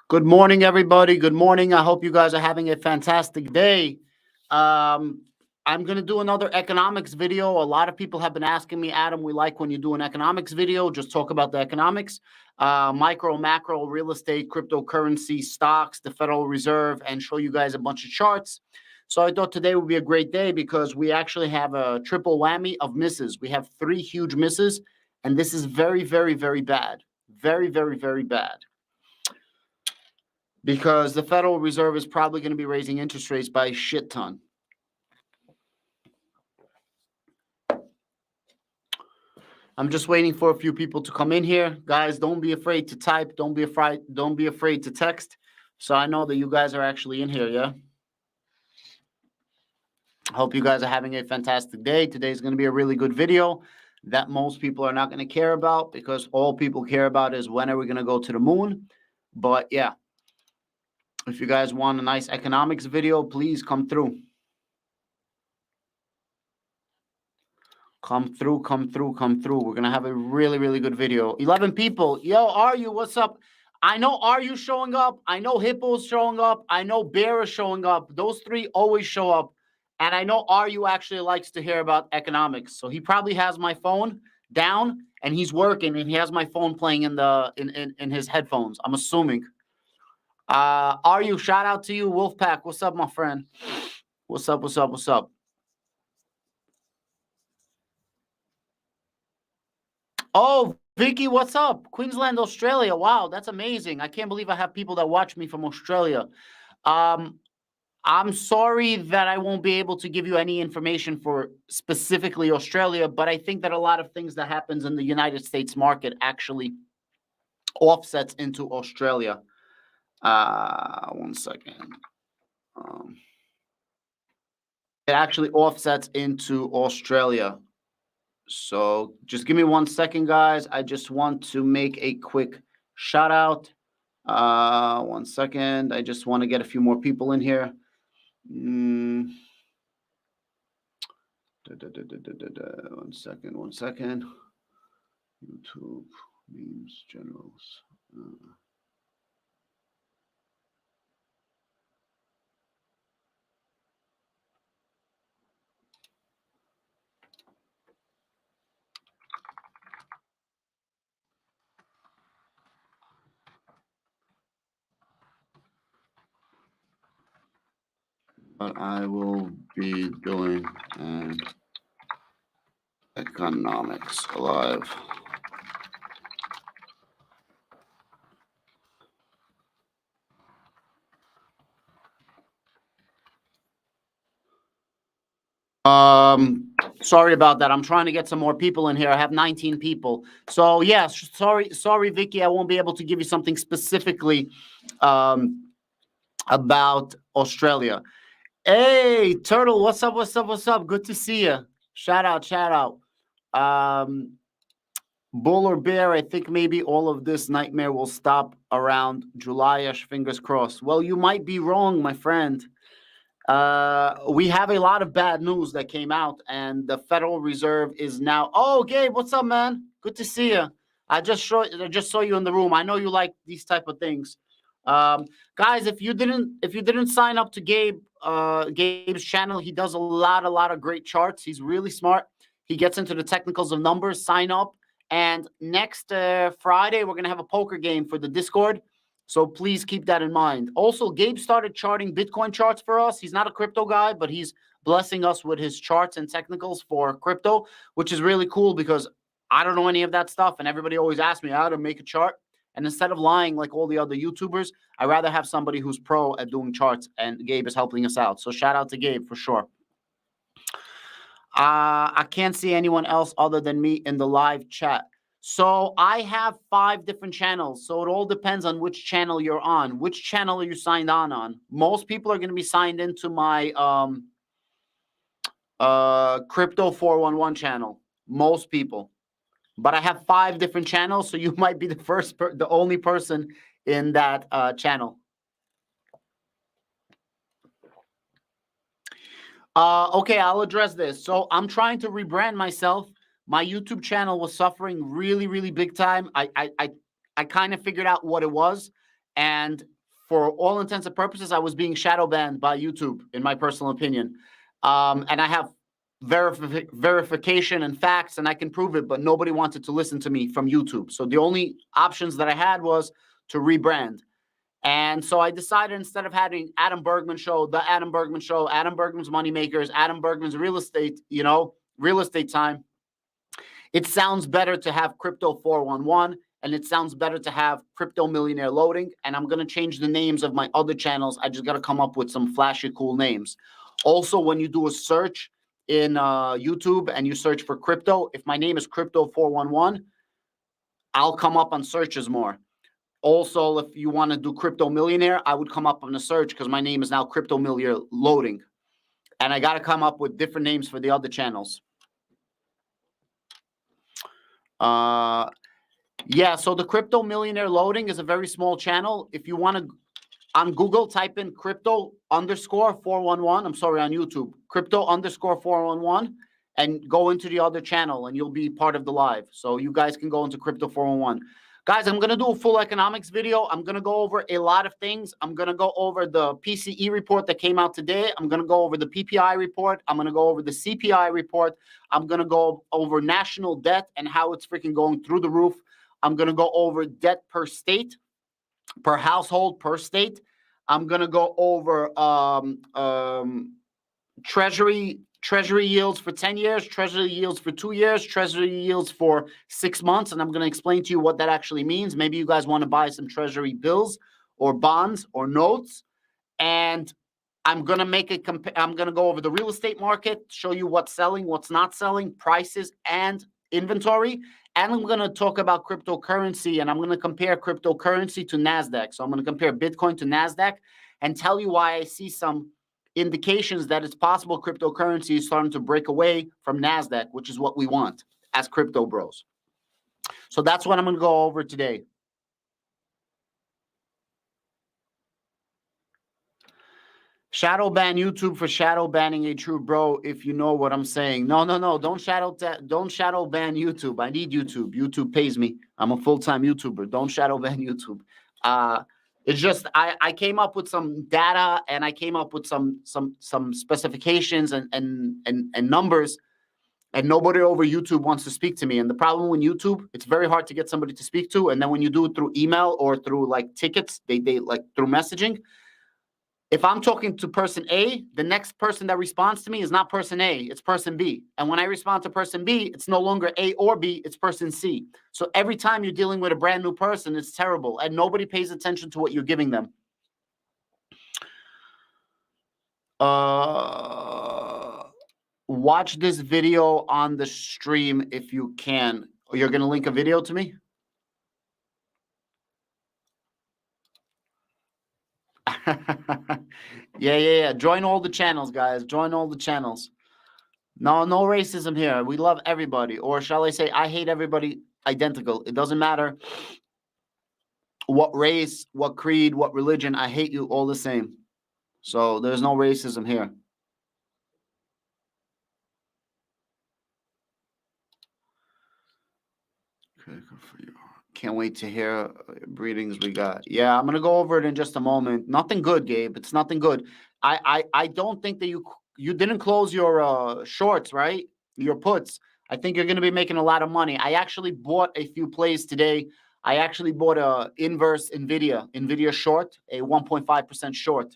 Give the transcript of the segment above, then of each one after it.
Good morning, everybody. Good morning. I hope you guys are having a fantastic day. Um, I'm going to do another economics video. A lot of people have been asking me, Adam, we like when you do an economics video, just talk about the economics, micro, macro, real estate, cryptocurrency, stocks, the Federal Reserve, and show you guys a bunch of charts. So I thought today would be a great day because we actually have a triple whammy of misses. We have three huge misses, and this is very, very, very bad. Very, very, very bad, because the Federal Reserve is probably going to be raising interest rates by a shit ton. I'm just waiting for a few people to come in here. Guys, don't be afraid to type. Don't be afraid to text. So I know that you guys are actually in here, yeah? Hope you guys are having a fantastic day. Today's going to be a really good video that most people are not going to care about, because all people care about is when are we going to go to the moon. But yeah, if you guys want a nice economics video, please come through. Come through. We're going to have a really, really good video. 11 people. Yo, are you? What's up? I know Are You showing up. I know Hippo's showing up. I know Bear is showing up. Those three always show up. And I know Are You actually likes to hear about economics. So he probably has my phone down and he's working and he has my phone playing in his headphones, I'm assuming. Are You? Shout out to you. Wolfpack. What's up, my friend? What's up? Oh, Vicky, what's up? Queensland, Australia. Wow, that's amazing. I can't believe I have people that watch me from Australia. I'm sorry that I won't be able to give you any information for specifically Australia, but I think that a lot of things that happens in the United States market actually offsets into Australia. One second. It actually offsets into Australia. So just give me 1 second, guys. I just want to make a quick shout out. 1 second. I just want to get a few more people in here. One second. YouTube memes generals. What I will be doing and economics alive. Sorry about that. I'm trying to get some more people in here. I have 19 people. So yeah, sorry, Vicky. I won't be able to give you something specifically about Australia. Hey, Turtle, what's up? Good to see you. Shout out. Bull or bear, I think maybe all of this nightmare will stop around July-ish, fingers crossed. Well, you might be wrong, my friend. We have a lot of bad news that came out, and the Federal Reserve is now. Oh, Gabe, what's up, man? Good to see you. I just saw you in the room. I know you like these type of things. Guys, if you didn't sign up to Gabe's channel, he does a lot of great charts. He's really smart. He gets into the technicals of numbers. Sign up. And next Friday, we're gonna have a poker game for the Discord. So please keep that in mind. Also, Gabe started charting Bitcoin charts for us. He's not a crypto guy, but he's blessing us with his charts and technicals for crypto, which is really cool because I don't know any of that stuff. And everybody always asks me how to make a chart. And instead of lying like all the other YouTubers, I'd rather have somebody who's pro at doing charts, and Gabe is helping us out. So shout out to Gabe for sure. I can't see anyone else other than me in the live chat. So I have 5 different channels. So it all depends on which channel you're on. Which channel are you signed on? Most people are going to be signed into my Crypto 411 channel. Most people. But I have 5 different channels, so you might be the only person in that channel. Okay, I'll address this. So I'm trying to rebrand myself. My YouTube channel was suffering really big time. I kind of figured out what it was, and for all intents and purposes, I was being shadow banned by YouTube, in my personal opinion. And I have verification and facts, and I can prove it, but nobody wanted to listen to me from YouTube. So the only options that I had was to rebrand. And so I decided, instead of having Adam Bergman Show, the Adam Bergman Show, Adam Bergman's Moneymakers, Adam Bergman's Real Estate, Real Estate Time, it sounds better to have Crypto 411, and it sounds better to have Crypto Millionaire Loading. And I'm going to change the names of my other channels. I just got to come up with some flashy, cool names. Also, when you do a search in YouTube and you search for crypto, if my name is Crypto 411, I'll come up on searches more. Also, if you want to do Crypto Millionaire, I would come up on the search because my name is now Crypto Millionaire Loading. And I got to come up with different names for the other channels. Yeah, so the Crypto Millionaire Loading is a very small channel. If you want to, on Google, type in Crypto _ 411. I'm sorry, on YouTube, Crypto _ 411, and go into the other channel, and you'll be part of the live. So you guys can go into Crypto 411. Guys, I'm going to do a full economics video. I'm going to go over a lot of things. I'm going to go over the PCE report that came out today. I'm going to go over the PPI report. I'm going to go over the CPI report. I'm going to go over national debt and how it's freaking going through the roof. I'm going to go over debt per state, per household, per state. I'm going to go over Treasury yields for 10 years, Treasury yields for 2 years, Treasury yields for 6 months. And I'm going to explain to you what that actually means. Maybe you guys want to buy some Treasury bills or bonds or notes. And I'm going to I'm going to go over the real estate market, show you what's selling, what's not selling, prices and inventory. And I'm going to talk about cryptocurrency, and I'm going to compare cryptocurrency to NASDAQ. So I'm going to compare Bitcoin to NASDAQ and tell you why I see some indications that it's possible cryptocurrency is starting to break away from NASDAQ, which is what we want as crypto bros. So that's what I'm going to go over today. Shadow ban YouTube for shadow banning a true bro, if you know what I'm saying. No. Don't shadow ban YouTube. I need YouTube. YouTube pays me. I'm a full-time YouTuber. Don't shadow ban YouTube. It's just I came up with some data, and I came up with some specifications and numbers, and nobody over YouTube wants to speak to me. And the problem with YouTube, it's very hard to get somebody to speak to. And then when you do it through email or through like tickets, they like through messaging. If I'm talking to person A, the next person that responds to me is not person A, it's person B. And when I respond to person B, it's no longer A or B, it's person C. So every time you're dealing with a brand new person, it's terrible. And nobody pays attention to what you're giving them. Watch this video on the stream if you can. You're going to link a video to me? Yeah. Join all the channels, guys. Join all the channels. No racism here. We love everybody. Or shall I say, I hate everybody identical. It doesn't matter what race, what creed, what religion. I hate you all the same. So there's no racism here. Okay, good for you. Can't wait to hear breedings we got. Yeah, I'm gonna go over it in just a moment. Nothing good, Gabe. It's nothing good. I don't think that you didn't close your shorts, right? Your puts. I think you're gonna be making a lot of money. I actually bought a few plays today. I actually bought a inverse Nvidia short, a 1.5% short,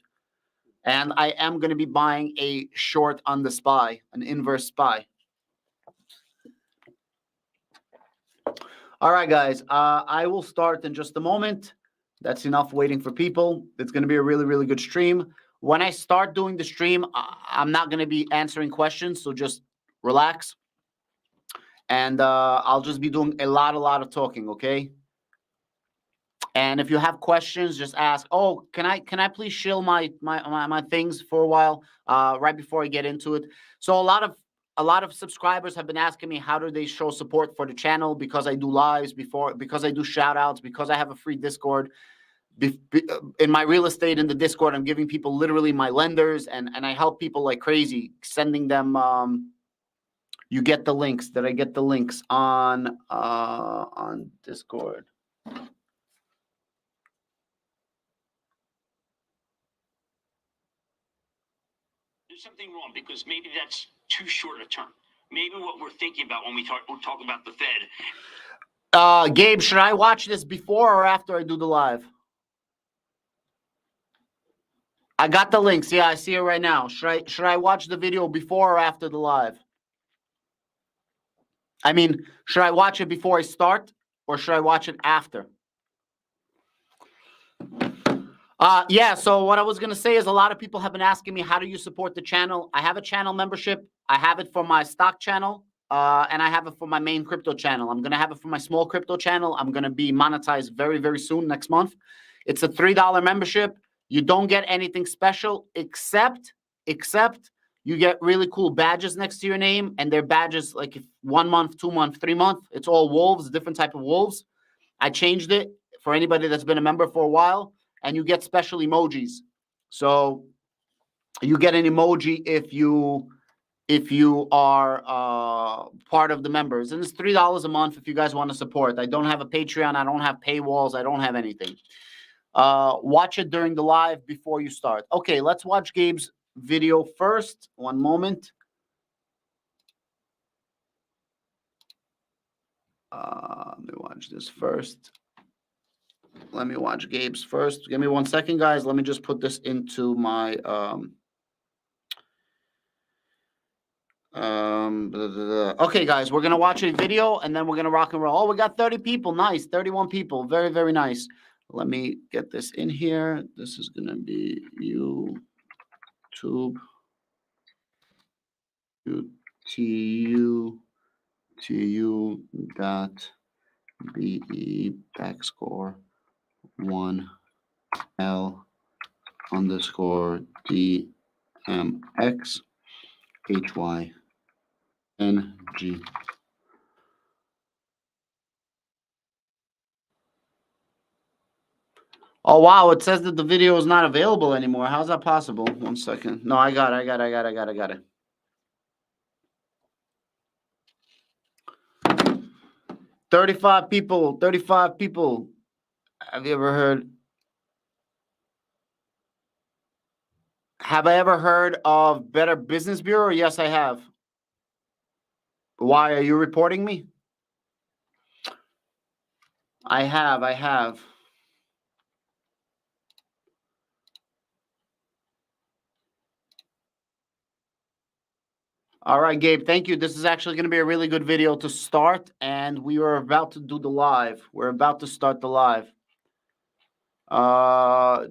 and I am gonna be buying a short on the SPY, an inverse SPY. All right, guys, I will start in just a moment. That's enough waiting for people. It's going to be a really, really good stream. When I start doing the stream, I'm not going to be answering questions, so just relax. And I'll just be doing a lot of talking, okay? And if you have questions, just ask. Oh, can I please shill my things for a while right before I get into it? So a lot of subscribers have been asking me how do they show support for the channel, because I do lives, because I do shout outs, because I have a free Discord. In my real estate in the Discord, I'm giving people literally my lenders, and I help people like crazy, sending them. You get the links. Did I get the links on Discord? there's something wrong because maybe that's too short a term. Maybe what we're thinking about when we talk about the Fed. Gabe, should I watch this before or after I do the live? I got the links. Yeah, I see it right now. Should I watch the video before or after the live? I mean, should I watch it before I start or should I watch it after? Yeah, so what I was going to say is a lot of people have been asking me, how do you support the channel? I have a channel membership. I have it for my stock channel, and I have it for my main crypto channel. I'm going to have it for my small crypto channel. I'm going to be monetized very, very soon, next month. It's a $3 membership. You don't get anything special except you get really cool badges next to your name, and they're badges like if 1 month, 2 month, 3 month. It's all wolves, different type of wolves. I changed it for anybody that's been a member for a while, and you get special emojis. So you get an emoji if you are part of the members, and it's $3 a month if you guys want to support. I don't have a Patreon. I don't have paywalls. I don't have anything. Watch it during the live before you start. Okay, let's watch Gabe's video first. One moment. Let me watch this first. Let me watch Gabe's first. Give me 1 second, guys. Let me just put this into my okay, guys, we're gonna watch a video and then we're gonna rock and roll. Oh, we got 30 people. Nice. 31 people. Very, very nice. Let me get this in here. This is gonna be YouTube TU.BE backscore 1L underscore DMX HYNG. Oh, wow. It says that the video is not available anymore. How's that possible? 1 second. No, I got it. 35 people. Have you ever heard? Have I ever heard of Better Business Bureau? Yes, I have. Why are you reporting me? I have. All right, Gabe, thank you. This is actually going to be a really good video to start, and we are about to do the live. We're about to start the live.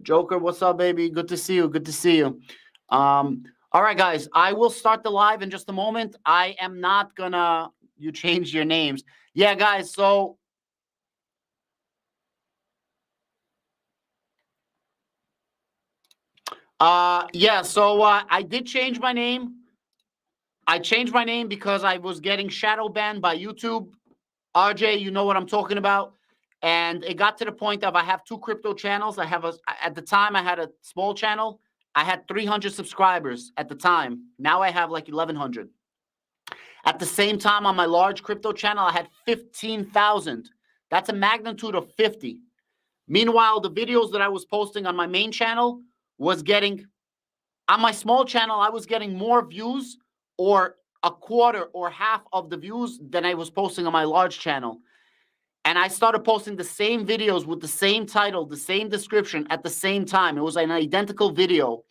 Joker, what's up, baby? Good to see you. All right, guys, I will start the live in just a moment. I am not gonna, you changed your names. Yeah, guys, so I did change my name. I changed my name because I was getting shadow banned by YouTube. RJ, you know what I'm talking about. And it got to the point of I have 2 crypto channels. At the time, I had a small channel. I had 300 subscribers at the time. Now I have like 1,100. At the same time, on my large crypto channel, I had 15,000. That's a magnitude of 50. Meanwhile, the videos that I was posting on my main channel was getting, on my small channel, I was getting more views or a quarter or half of the views than I was posting on my large channel. And I started posting the same videos with the same title, the same description at the same time. It was an identical video.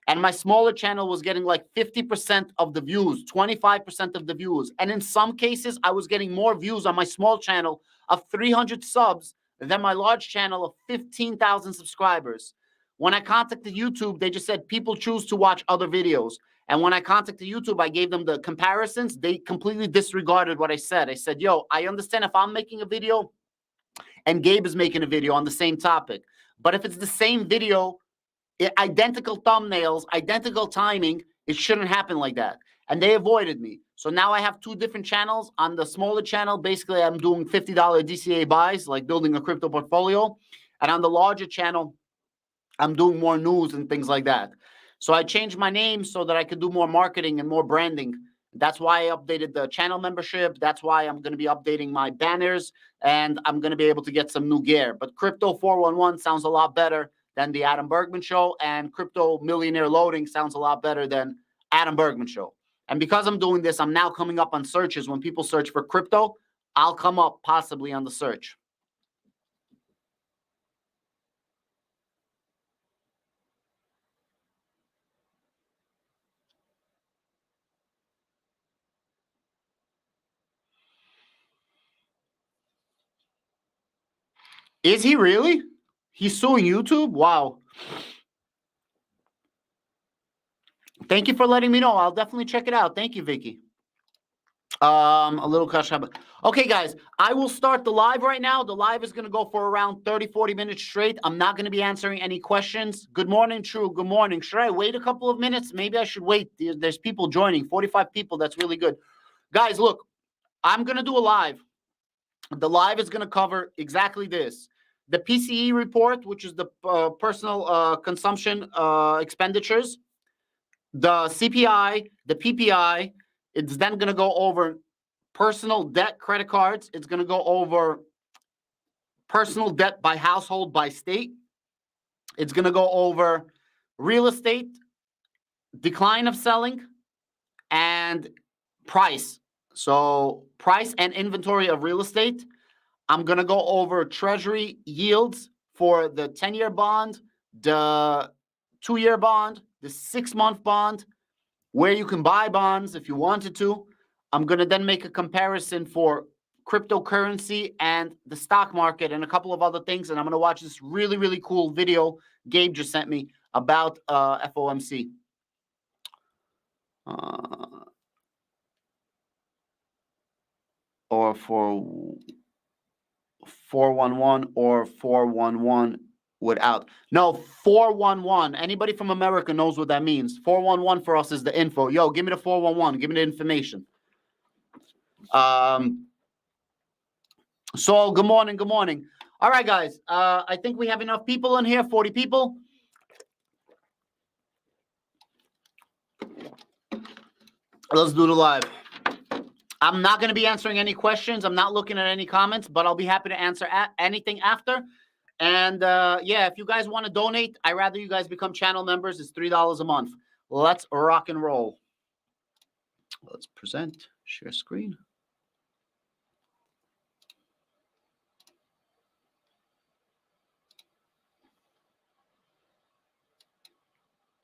And my smaller channel was getting like 50% of the views, 25% of the views. And in some cases, I was getting more views on my small channel of 300 subs than my large channel of 15,000 subscribers. When I contacted YouTube, they just said people choose to watch other videos. And when I contacted YouTube, I gave them the comparisons. They completely disregarded what I said. I said, yo, I understand if I'm making a video and Gabe is making a video on the same topic. But if it's the same video, identical thumbnails, identical timing, it shouldn't happen like that. And they avoided me. So now I have 2 different channels. On the smaller channel, basically, I'm doing $50 DCA buys, like building a crypto portfolio. And on the larger channel, I'm doing more news and things like that. So I changed my name so that I could do more marketing and more branding. That's why I updated the channel membership. That's why I'm going to be updating my banners, and I'm going to be able to get some new gear. But Crypto 411 sounds a lot better than the Adam Bergman Show, and Crypto Millionaire Loading sounds a lot better than Adam Bergman Show. And because I'm doing this, I'm now coming up on searches. When people search for crypto, I'll come up possibly on the search. Is he really? He's suing YouTube? Wow. Thank you for letting me know. I'll definitely check it out. Thank you, Vicky. A little kashab. Okay, guys, I will start the live right now. The live is going to go for around 30, 40 minutes straight. I'm not going to be answering any questions. Good morning, True. Good morning. Should I wait a couple of minutes? Maybe I should wait. There's people joining, 45 people. That's really good. Guys, look, I'm going to do a live. The live is going to cover exactly this. The PCE report, which is the personal consumption expenditures, the CPI, the PPI. It's then going to go over personal debt, credit cards. It's going to go over personal debt by household, by state. It's going to go over real estate, decline of selling, and price. So price and inventory of real estate. I'm going to go over treasury yields for the 10-year bond, the 2-year bond, the 6-month bond, where you can buy bonds if you wanted to. I'm going to then make a comparison for cryptocurrency and the stock market and a couple of other things. And I'm going to watch this really, really cool video Gabe just sent me about FOMC. Or for 411 or 411 without. No, 411. Anybody from America knows what that means. 411 for us is the info. Yo, give me the 411. Give me the information. So good morning. Good morning. All right, guys. I think we have enough people in here, 40 people. Let's do the live. I'm not going to be answering any questions. I'm not looking at any comments, but I'll be happy to answer anything after. And yeah, if you guys want to donate, I'd rather you guys become channel members. It's $3 a month. Let's rock and roll. Let's present, share screen.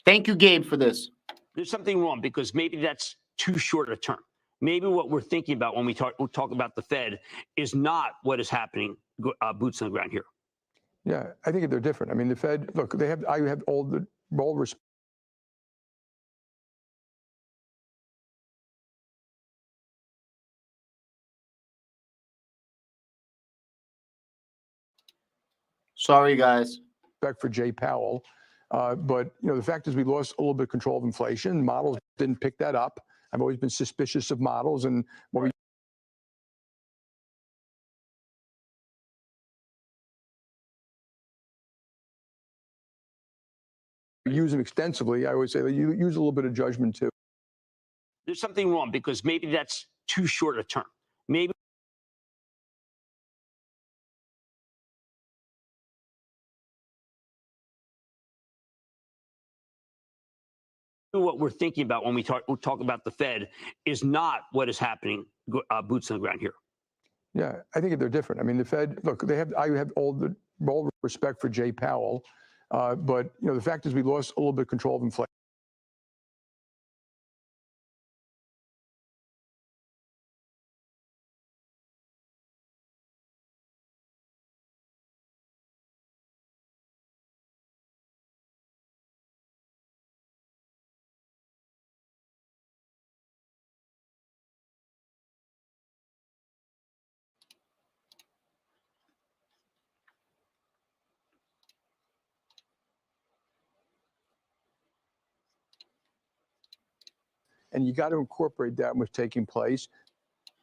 Thank you, Gabe, for this. There's something wrong because maybe that's too short a term. Maybe what we're thinking about when we talk about the Fed is not what is happening, boots on the ground here. Yeah, I think they're different. I mean, the Fed, look, I have all respect. Sorry, guys. For Jay Powell. But, you know, the fact is we lost a little bit of control of inflation. Models didn't pick that up. I've always been suspicious of models. And what we use them extensively. I always say that you use a little bit of judgment too. There's something wrong because maybe that's too short a term. Maybe what we're thinking about when we talk about the Fed is not what is happening, boots on the ground here. Yeah, I think they're different. I mean, the Fed, look, I have all respect for Jay Powell. But, you know, the fact is we lost a little bit of control of inflation. And you got to incorporate that what's taking place.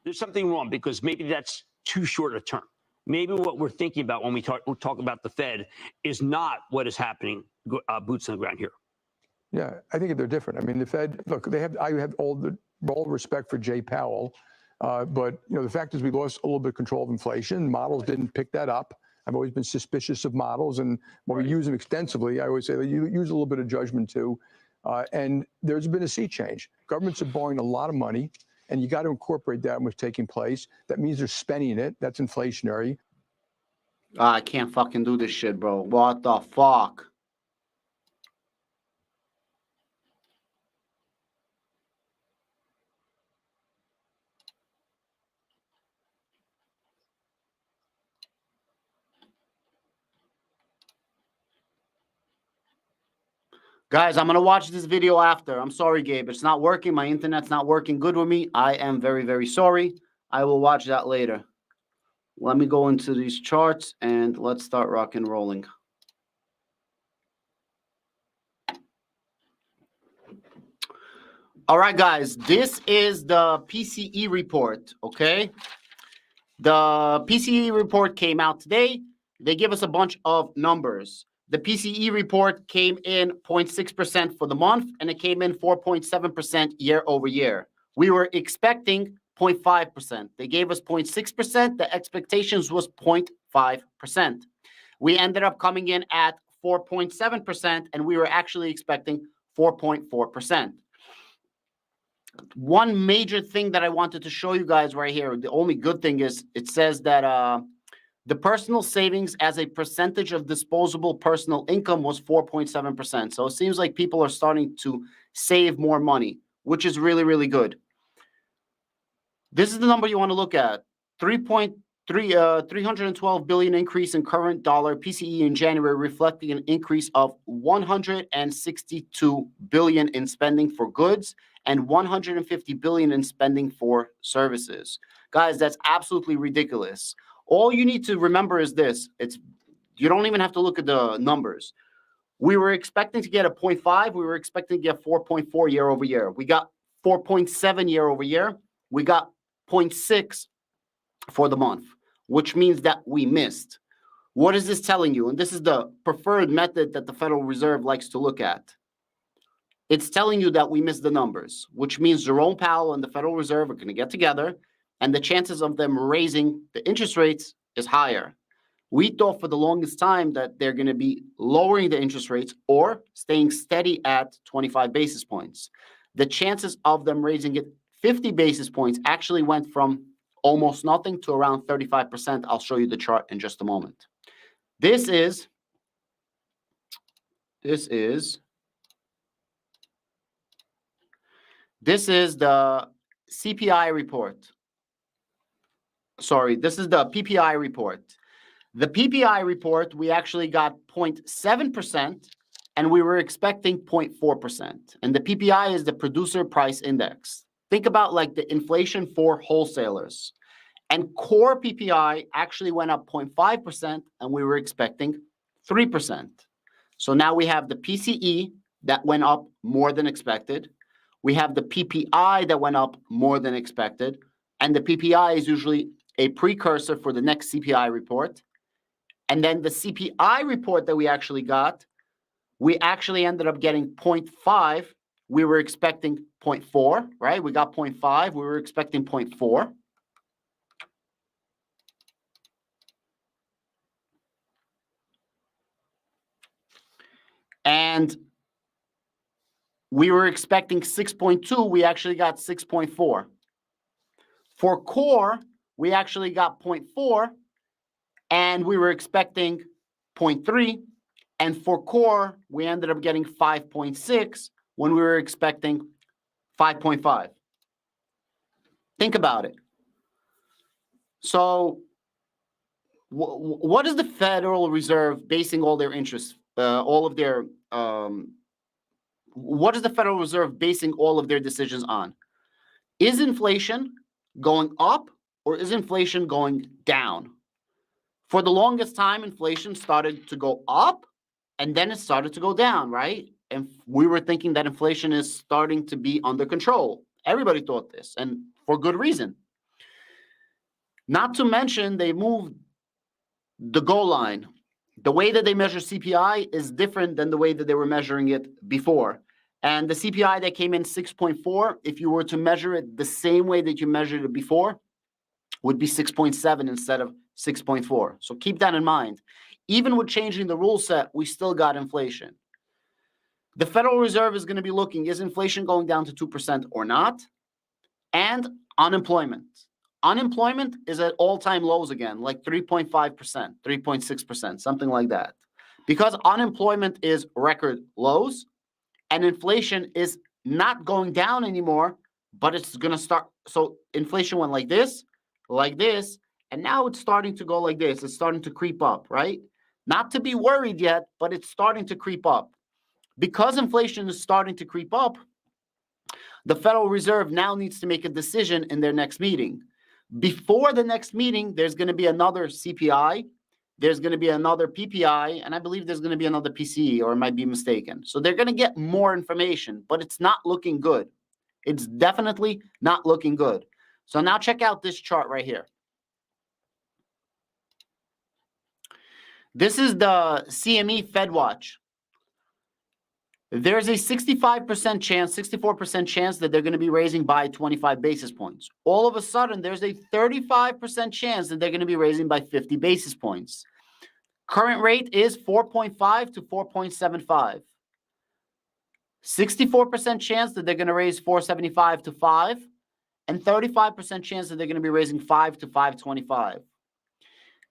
There's something wrong because maybe that's too short a term. Maybe what we're thinking about when we talk about the Fed is not what is happening, boots on the ground here. Yeah, I think they're different. I mean, the Fed, look, I have all respect for Jay Powell. But, you know, the fact is we lost a little bit of control of inflation. Models didn't pick that up. I've always been suspicious of models. And when we use them extensively, I always say that you use a little bit of judgment too. And there's been a sea change. Governments are borrowing a lot of money, and you got to incorporate that in what's taking place. That means they're spending it. That's inflationary. I can't fucking do this shit, bro. What the fuck? Guys, I'm going to watch this video after. I'm sorry, Gabe. It's not working. My internet's not working good with me. I am very, very sorry. I will watch that later. Let me go into these charts and let's start rock and rolling. All right, guys. This is the PCE report, okay? The PCE report came out today. They give us a bunch of numbers. The PCE report came in 0.6% for the month, and it came in 4.7% year over year. We were expecting 0.5%. They gave us 0.6%. The expectations was 0.5%. We ended up coming in at 4.7%, and we were actually expecting 4.4%. One major thing that I wanted to show you guys right here, the only good thing is it says that the personal savings as a percentage of disposable personal income was 4.7%. So it seems like people are starting to save more money, which is really, really good. This is the number you want to look at. 312 billion increase in current dollar PCE in January, reflecting an increase of 162 billion in spending for goods and 150 billion in spending for services. Guys, that's absolutely ridiculous. All you need to remember is this. You don't even have to look at the numbers. We were expecting to get a 0.5. We were expecting to get 4.4 year over year. We got 4.7 year over year. We got 0.6 for the month, which means that we missed. What is this telling you? And this is the preferred method that the Federal Reserve likes to look at. It's telling you that we missed the numbers, which means Jerome Powell and the Federal Reserve are going to get together, and the chances of them raising the interest rates is higher. We thought for the longest time that they're going to be lowering the interest rates or staying steady at 25 basis points. The chances of them raising it 50 basis points actually went from almost nothing to around 35%. I'll show you the chart in just a moment. This is the CPI report. Sorry, this is the PPI report. The PPI report, we actually got 0.7%, and we were expecting 0.4%. And the PPI is the producer price index. Think about like the inflation for wholesalers. And core PPI actually went up 0.5%, and we were expecting 3%. So now we have the PCE that went up more than expected. We have the PPI that went up more than expected. And the PPI is usually a precursor for the next CPI report. And then the CPI report that we actually got, we actually ended up getting 0.5. We were expecting 0.4, right? We got 0.5. We were expecting 0.4. And we were expecting 6.2. We actually got 6.4. For core, we actually got 0.4, and we were expecting 0.3. And for core, we ended up getting 5.6 when we were expecting 5.5. Think about it. So what is the Federal Reserve basing all their interests, what is the Federal Reserve basing all of their decisions on? Is inflation going up or is inflation going down? For the longest time, inflation started to go up and then it started to go down, right? And we were thinking that inflation is starting to be under control. Everybody thought this, and for good reason. Not to mention, they moved the goal line. The way that they measure CPI is different than the way that they were measuring it before. And the CPI that came in 6.4, if you were to measure it the same way that you measured it before, would be 6.7 instead of 6.4. So keep that in mind. Even with changing the rule set, we still got inflation. The Federal Reserve is going to be looking, is inflation going down to 2% or not? And unemployment. Unemployment is at all-time lows again, like 3.5%, 3.6%, something like that. Because unemployment is record lows and inflation is not going down anymore, but it's going to start. So inflation went like this, and now it's starting to go like this. It's starting to creep up, right? Not to be worried yet, but it's starting to creep up. Because inflation is starting to creep up, the Federal Reserve now needs to make a decision in their next meeting. Before the next meeting, there's going to be another CPI, there's going to be another PPI, and I believe there's going to be another PCE, or I might be mistaken. So they're going to get more information, but it's not looking good. It's definitely not looking good. So now check out this chart right here. This is the CME Fed Watch. There's a 65% chance, 64% chance that they're going to be raising by 25 basis points. All of a sudden, there's a 35% chance that they're going to be raising by 50 basis points. Current rate is 4.5 to 4.75. 64% chance that they're going to raise 475 to 5, and 35% chance that they're going to be raising 5 to 525.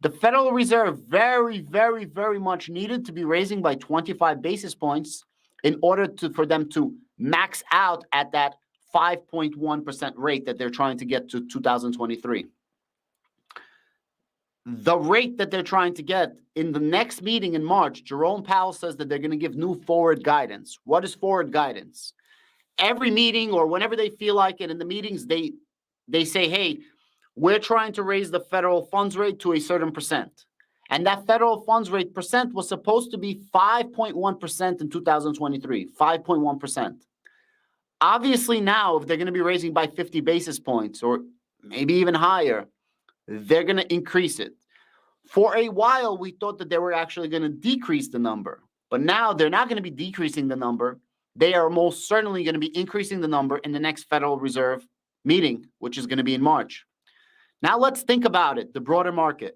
The Federal Reserve very, very, very much needed to be raising by 25 basis points in order for them to max out at that 5.1% rate that they're trying to get to 2023. The rate that they're trying to get in the next meeting in March, Jerome Powell says that they're going to give new forward guidance. What is forward guidance? Every meeting or whenever they feel like it in the meetings, they say, hey, we're trying to raise the federal funds rate to a certain percent. And that federal funds rate percent was supposed to be 5.1% in 2023, 5.1%. Obviously now, if they're going to be raising by 50 basis points or maybe even higher, they're going to increase it. For a while, we thought that they were actually going to decrease the number. But now they're not going to be decreasing the number. They are most certainly going to be increasing the number in the next Federal Reserve meeting, which is going to be in March. Now let's think about it, the broader market.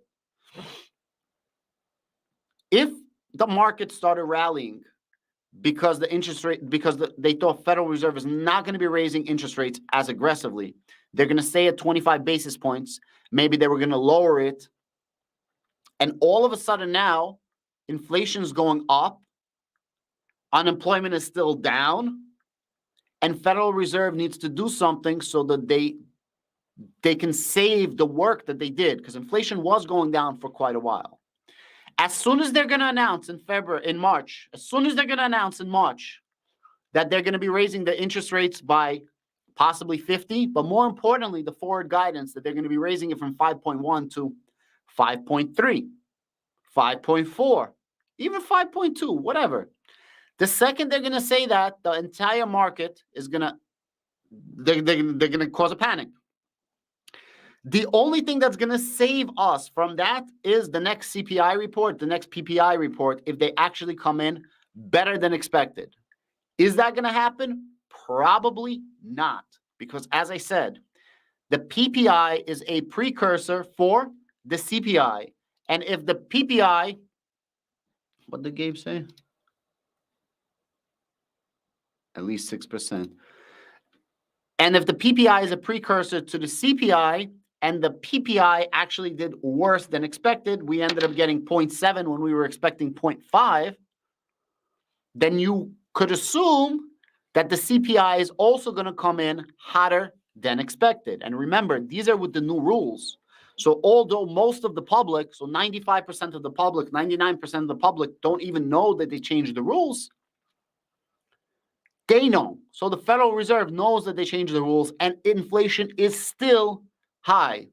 If the market started rallying because the interest rate, because they thought Federal Reserve is not going to be raising interest rates as aggressively, they're going to stay at 25 basis points. Maybe they were going to lower it. And all of a sudden now, inflation is going up, unemployment is still down, and Federal Reserve needs to do something so that they can save the work that they did, because inflation was going down for quite a while. As soon as they're going to announce in March that they're going to be raising the interest rates by possibly 50, but more importantly, the forward guidance that they're going to be raising it from 5.1 to 5.3, 5.4, even 5.2, whatever. The second they're going to say that, the entire market is going to, they're going to cause a panic. The only thing that's going to save us from that is the next CPI report, the next PPI report, if they actually come in better than expected. Is that going to happen? Probably not. Because as I said, the PPI is a precursor for the CPI. And if the PPI, what did Gabe say? At least 6%. And if the PPI is a precursor to the CPI, and the PPI actually did worse than expected, we ended up getting 0.7 when we were expecting 0.5, then you could assume that the CPI is also going to come in hotter than expected. And remember, these are with the new rules. So although most of the public, so 95% of the public, 99% of the public don't even know that they changed the rules, they know. So the Federal Reserve knows that they changed the rules, and inflation is still high,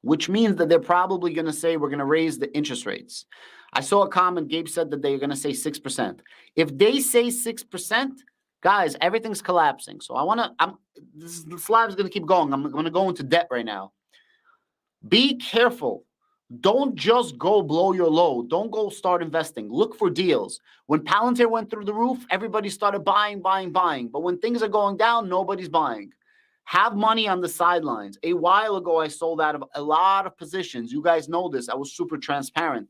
which means that they're probably going to say we're going to raise the interest rates. I saw a comment, Gabe said that they're going to say 6%. If they say 6%, guys, everything's collapsing. So the slide is going to keep going. I'm going to go into debt right now. Be careful. Don't just go blow your load. Don't go start investing. Look for deals. When Palantir went through the roof, everybody started buying. But when things are going down, nobody's buying. Have money on the sidelines. A while ago, I sold out of a lot of positions. You guys know this. I was super transparent.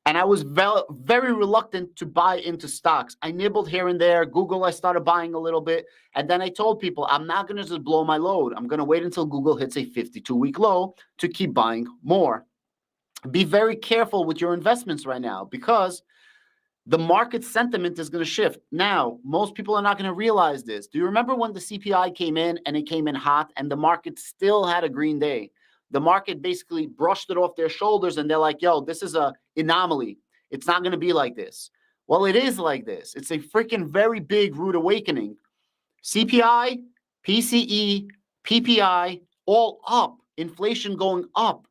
And I was very reluctant to buy into stocks. I nibbled here and there. Google, I started buying a little bit. And then I told people, I'm not going to just blow my load. I'm going to wait until Google hits a 52-week low to keep buying more. Be very careful with your investments right now because the market sentiment is going to shift. Now, most people are not going to realize this. Do you remember when the CPI came in and it came in hot and the market still had a green day? The market basically brushed it off their shoulders and they're like, yo, this is an anomaly. It's not going to be like this. Well, it is like this. It's a freaking very big rude awakening. CPI, PCE, PPI, all up. Inflation going up.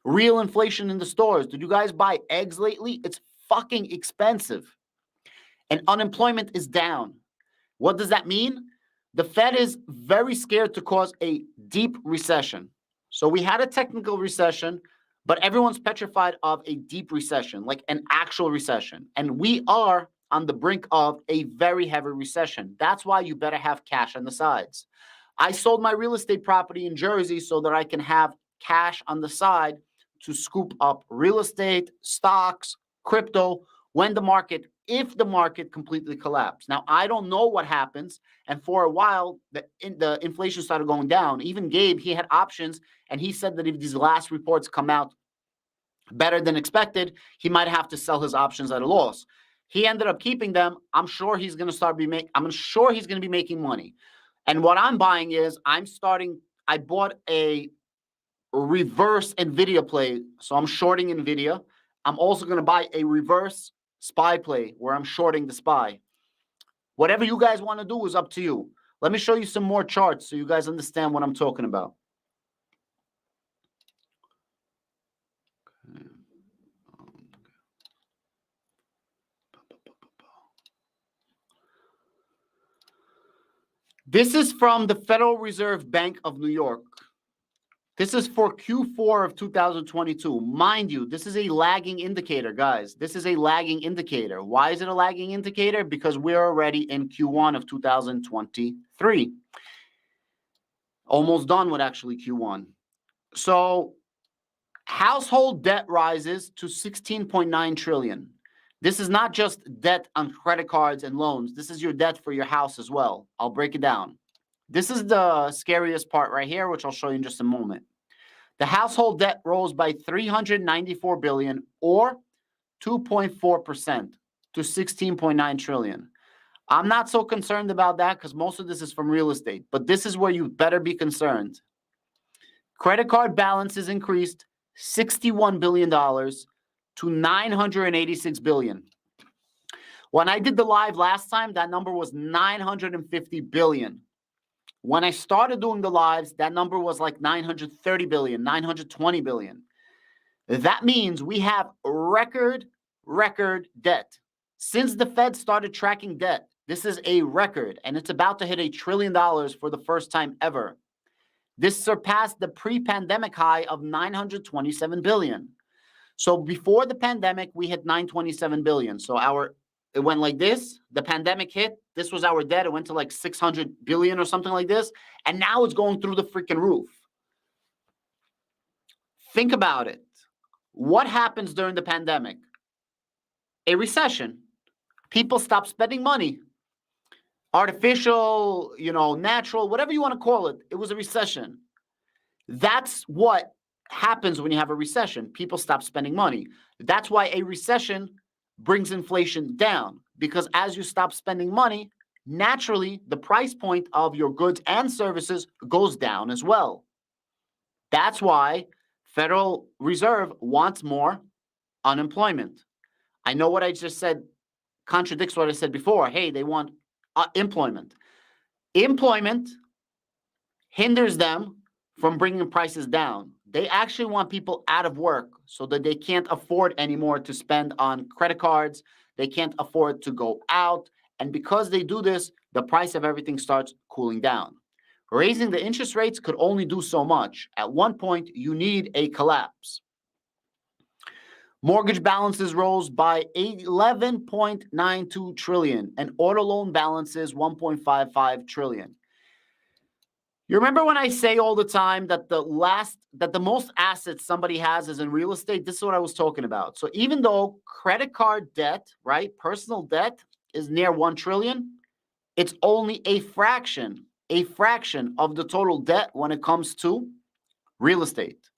Real inflation in the stores. Did you guys buy eggs lately? It's fucking expensive. And unemployment is down. What does that mean? The Fed is very scared to cause a deep recession. So we had a technical recession, but everyone's petrified of a deep recession, like an actual recession. And we are on the brink of a very heavy recession. That's why you better have cash on the sides. I sold my real estate property in Jersey so that I can have cash on the side to scoop up real estate, stocks, crypto, if the market completely collapsed. Now, I don't know what happens. And for a while, the inflation started going down. Even Gabe, he had options. And he said that if these last reports come out better than expected, he might have to sell his options at a loss. He ended up keeping them. I'm sure he's going to be making money. And what I'm buying is I bought a reverse NVIDIA play. So I'm shorting NVIDIA. I'm also going to buy a reverse SPY play where I'm shorting the SPY. Whatever you guys want to do is up to you. Let me show you some more charts so you guys understand what I'm talking about. This is from the Federal Reserve Bank of New York. This is for Q4 of 2022. Mind you, this is a lagging indicator, guys. This is a lagging indicator. Why is it a lagging indicator? Because we're already in Q1 of 2023. Almost done with actually Q1. So household debt rises to 16.9 trillion. This is not just debt on credit cards and loans. This is your debt for your house as well. I'll break it down. This is the scariest part right here, which I'll show you in just a moment. The household debt rose by 394 billion or 2.4% to 16.9 trillion. I'm not so concerned about that because most of this is from real estate, but this is where you better be concerned. Credit card balances increased $61 billion to $986 billion. When I did the live last time, that number was $950 billion. When I started doing the lives, that number was like 930 billion, 920 billion. That means we have record debt. Since the Fed started tracking debt, this is a record, and it's about to hit $1 trillion for the first time ever. This surpassed the pre-pandemic high of 927 billion. So before the pandemic, we hit 927 billion. So it went like this. The pandemic hit. This was our debt. It went to like 600 billion or something like this. And now it's going through the freaking roof. Think about it. What happens during the pandemic? A recession. People stop spending money. Artificial, natural, whatever you want to call it. It was a recession. That's what happens when you have a recession. People stop spending money. That's why a recession brings inflation down, because as you stop spending money, naturally the price point of your goods and services goes down as well. That's why Federal Reserve wants more unemployment. I know what I just said contradicts what I said before. Hey, they want employment. Employment hinders them from bringing prices down. They actually want people out of work so that they can't afford anymore to spend on credit cards. They can't afford to go out. And because they do this, the price of everything starts cooling down. Raising the interest rates could only do so much. At one point, you need a collapse. Mortgage balances rose by 11.92 trillion and auto loan balances 1.55 trillion. You remember when I say all the time that the most assets somebody has is in real estate? This is what I was talking about. So even though credit card debt, right, personal debt is near 1 trillion, it's only a fraction of the total debt when it comes to real estate.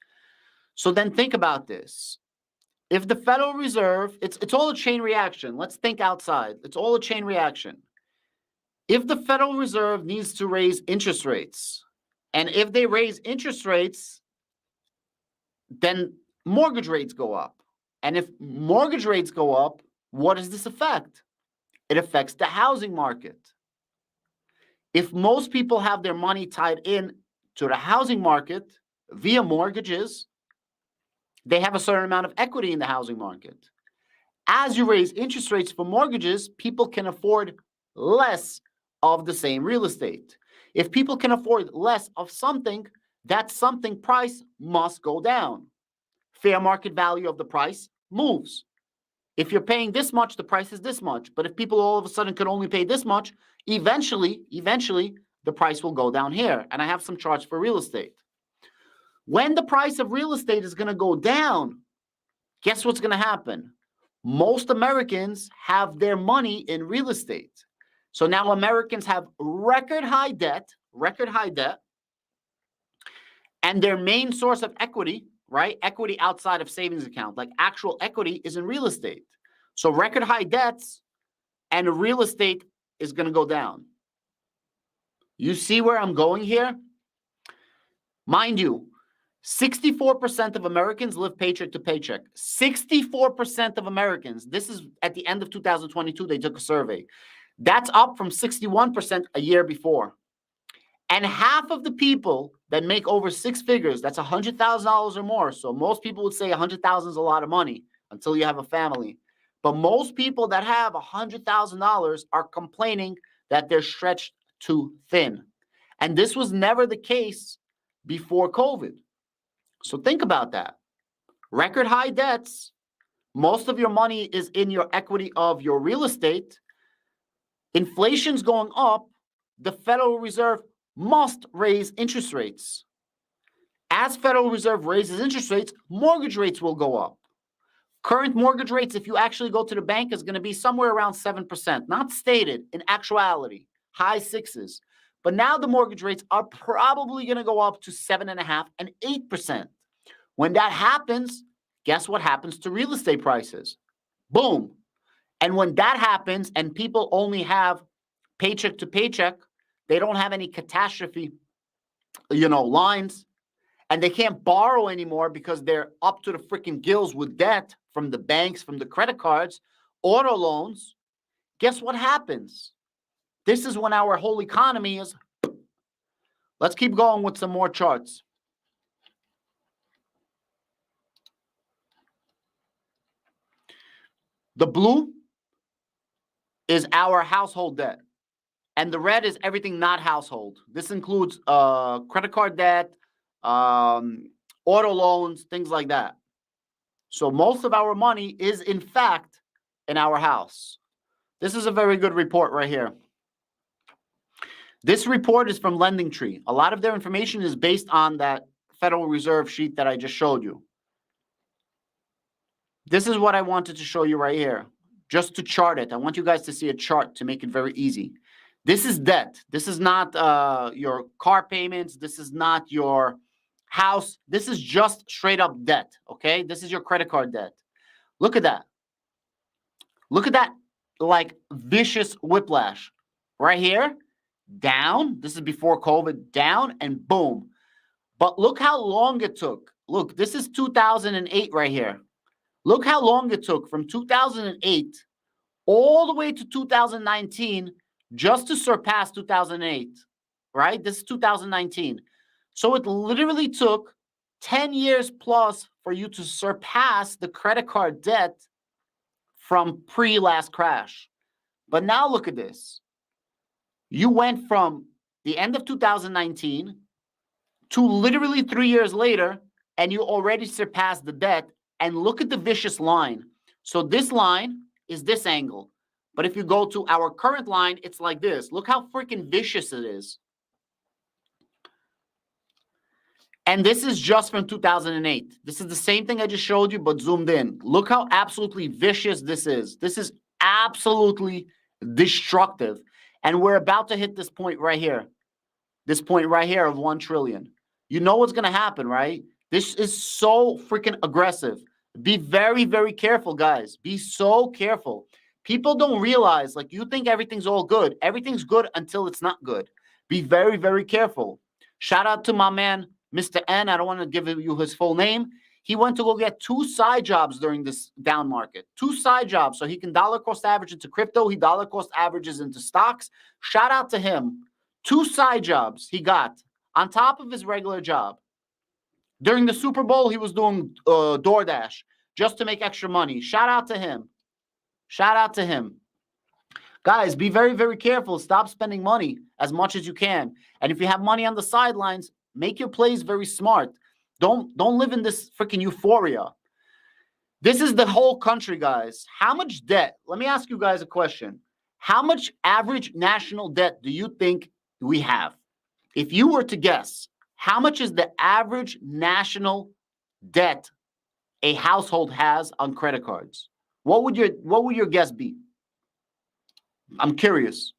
So then think about this. If the Federal Reserve, it's all a chain reaction. Let's think outside. It's all a chain reaction. If the Federal Reserve needs to raise interest rates, and if they raise interest rates, then mortgage rates go up. And if mortgage rates go up, what does this affect? It affects the housing market. If most people have their money tied in to the housing market via mortgages, they have a certain amount of equity in the housing market. As you raise interest rates for mortgages, people can afford less of the same real estate. If people can afford less of something, that something price must go down. Fair market value of the price moves. If you're paying this much, the price is this much. But if people all of a sudden could only pay this much, eventually, the price will go down here. And I have some charts for real estate. When the price of real estate is going to go down, guess what's going to happen? Most Americans have their money in real estate. So now Americans have record high debt, and their main source of equity, right? Equity outside of savings account, like actual equity, is in real estate. So record high debts and real estate is going to go down. You see where I'm going here? Mind you, 64% of Americans live paycheck to paycheck. 64% of Americans. This is at the end of 2022, they took a survey. That's up from 61% a year before. And half of the people that make over 6 figures, that's $100,000 or more. So most people would say 100,000 is a lot of money until you have a family. But most people that have $100,000 are complaining that they're stretched too thin. And this was never the case before COVID. So think about that. Record high debts. Most of your money is in your equity of your real estate. Inflation's going up. The Federal Reserve must raise interest rates. As Federal Reserve raises interest rates, mortgage rates will go up. Current mortgage rates, if you actually go to the bank, is going to be somewhere around 7%. Not stated, in actuality, high 6s. But now the mortgage rates are probably going to go up to 7.5% and 8%. When that happens, guess what happens to real estate prices? Boom. And when that happens and people only have paycheck to paycheck, they don't have any catastrophe, lines, and they can't borrow anymore because they're up to the freaking gills with debt from the banks, from the credit cards, auto loans. Guess what happens? This is when our whole economy is. Let's keep going with some more charts. The blue is our household debt. And the red is everything not household. This includes credit card debt, auto loans, things like that. So most of our money is, in fact, in our house. This is a very good report right here. This report is from LendingTree. A lot of their information is based on that Federal Reserve sheet that I just showed you. This is what I wanted to show you right here, just to chart it. I want you guys to see a chart to make it very easy. This is debt. This is not your car payments. This is not your house. This is just straight up debt, okay? This is your credit card debt. Look at that. Look at that, like, vicious whiplash. Right here, down. This is before COVID, down, and boom. But look how long it took. Look, this is 2008 right here. Look how long it took from 2008 all the way to 2019 just to surpass 2008, right? This is 2019. So it literally took 10 years plus for you to surpass the credit card debt from pre-last crash. But now look at this. You went from the end of 2019 to literally 3 years later, and you already surpassed the debt. And look at the vicious line. So this line is this angle. But if you go to our current line, it's like this. Look how freaking vicious it is. And this is just from 2008. This is the same thing I just showed you, but zoomed in. Look how absolutely vicious this is. This is absolutely destructive. And we're about to hit this point right here. This point right here of 1 trillion. You know what's going to happen, right? This is so freaking aggressive. Be very, very careful, guys. Be so careful. People don't realize, like, you think everything's all good. Everything's good until it's not good. Be very, very careful. Shout out to my man, Mr. N. I don't want to give you his full name. He went to go get 2 side jobs during this down market. 2 side jobs. So he can dollar cost average into crypto. He dollar cost averages into stocks. Shout out to him. 2 side jobs he got on top of his regular job. During the Super Bowl, he was doing DoorDash just to make extra money. Shout out to him. Shout out to him. Guys, be very, very careful. Stop spending money as much as you can. And if you have money on the sidelines, make your plays very smart. Don't live in this freaking euphoria. This is the whole country, guys. How much debt? Let me ask you guys a question. How much average national debt do you think we have? If you were to guess, how much is the average national debt a household has on credit cards? What would your guess be? I'm curious.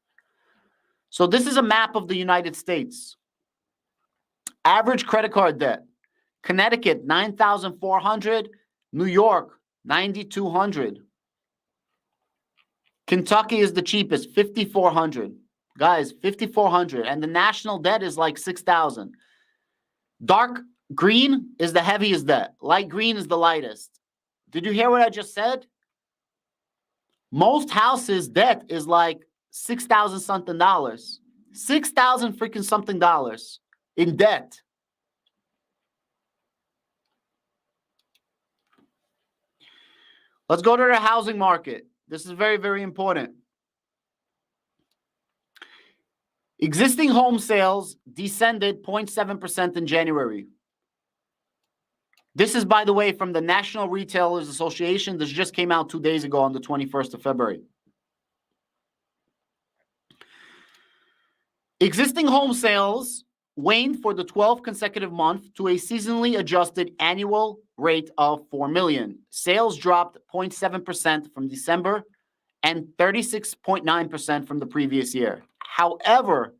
So this is a map of the United States. Average credit card debt. Connecticut, 9,400. New York, 9,200. Kentucky is the cheapest, 5,400. Guys, 5,400. And the national debt is like 6,000. Dark green is the heaviest debt. Light green is the lightest. Did you hear what I just said? Most houses' debt is like 6,000 something dollars. 6,000 freaking something dollars in debt. Let's go to the housing market. This is very, very important. Existing home sales descended 0.7% in January. This is, by the way, from the National Retailers Association. This just came out 2 days ago on the 21st of February. Existing home sales waned for the 12th consecutive month to a seasonally adjusted annual rate of 4 million. Sales dropped 0.7% from December and 36.9% from the previous year. However,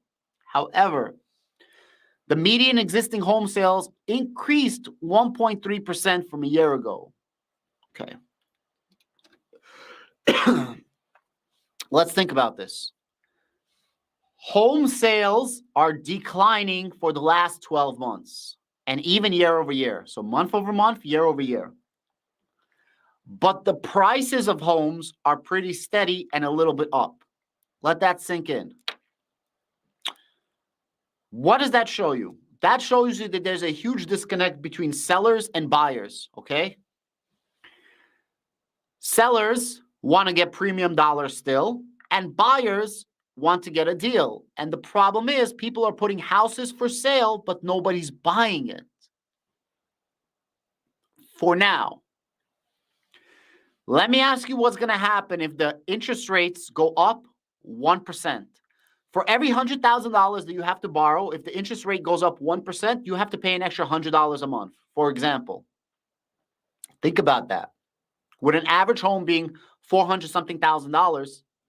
the median existing home sales increased 1.3% from a year ago. Okay. Let's think about this. Home sales are declining for the last 12 months and even year over year. So month over month, year over year. But the prices of homes are pretty steady and a little bit up. Let that sink in. What does that show you? That shows you that there's a huge disconnect between sellers and buyers, okay? Sellers want to get premium dollars still, and buyers want to get a deal. And the problem is people are putting houses for sale, but nobody's buying it. For now. Let me ask you what's going to happen if the interest rates go up 1%. For every $100,000 that you have to borrow, if the interest rate goes up 1%, you have to pay an extra $100 a month, for example. Think about that. With an average home being $400-something thousand,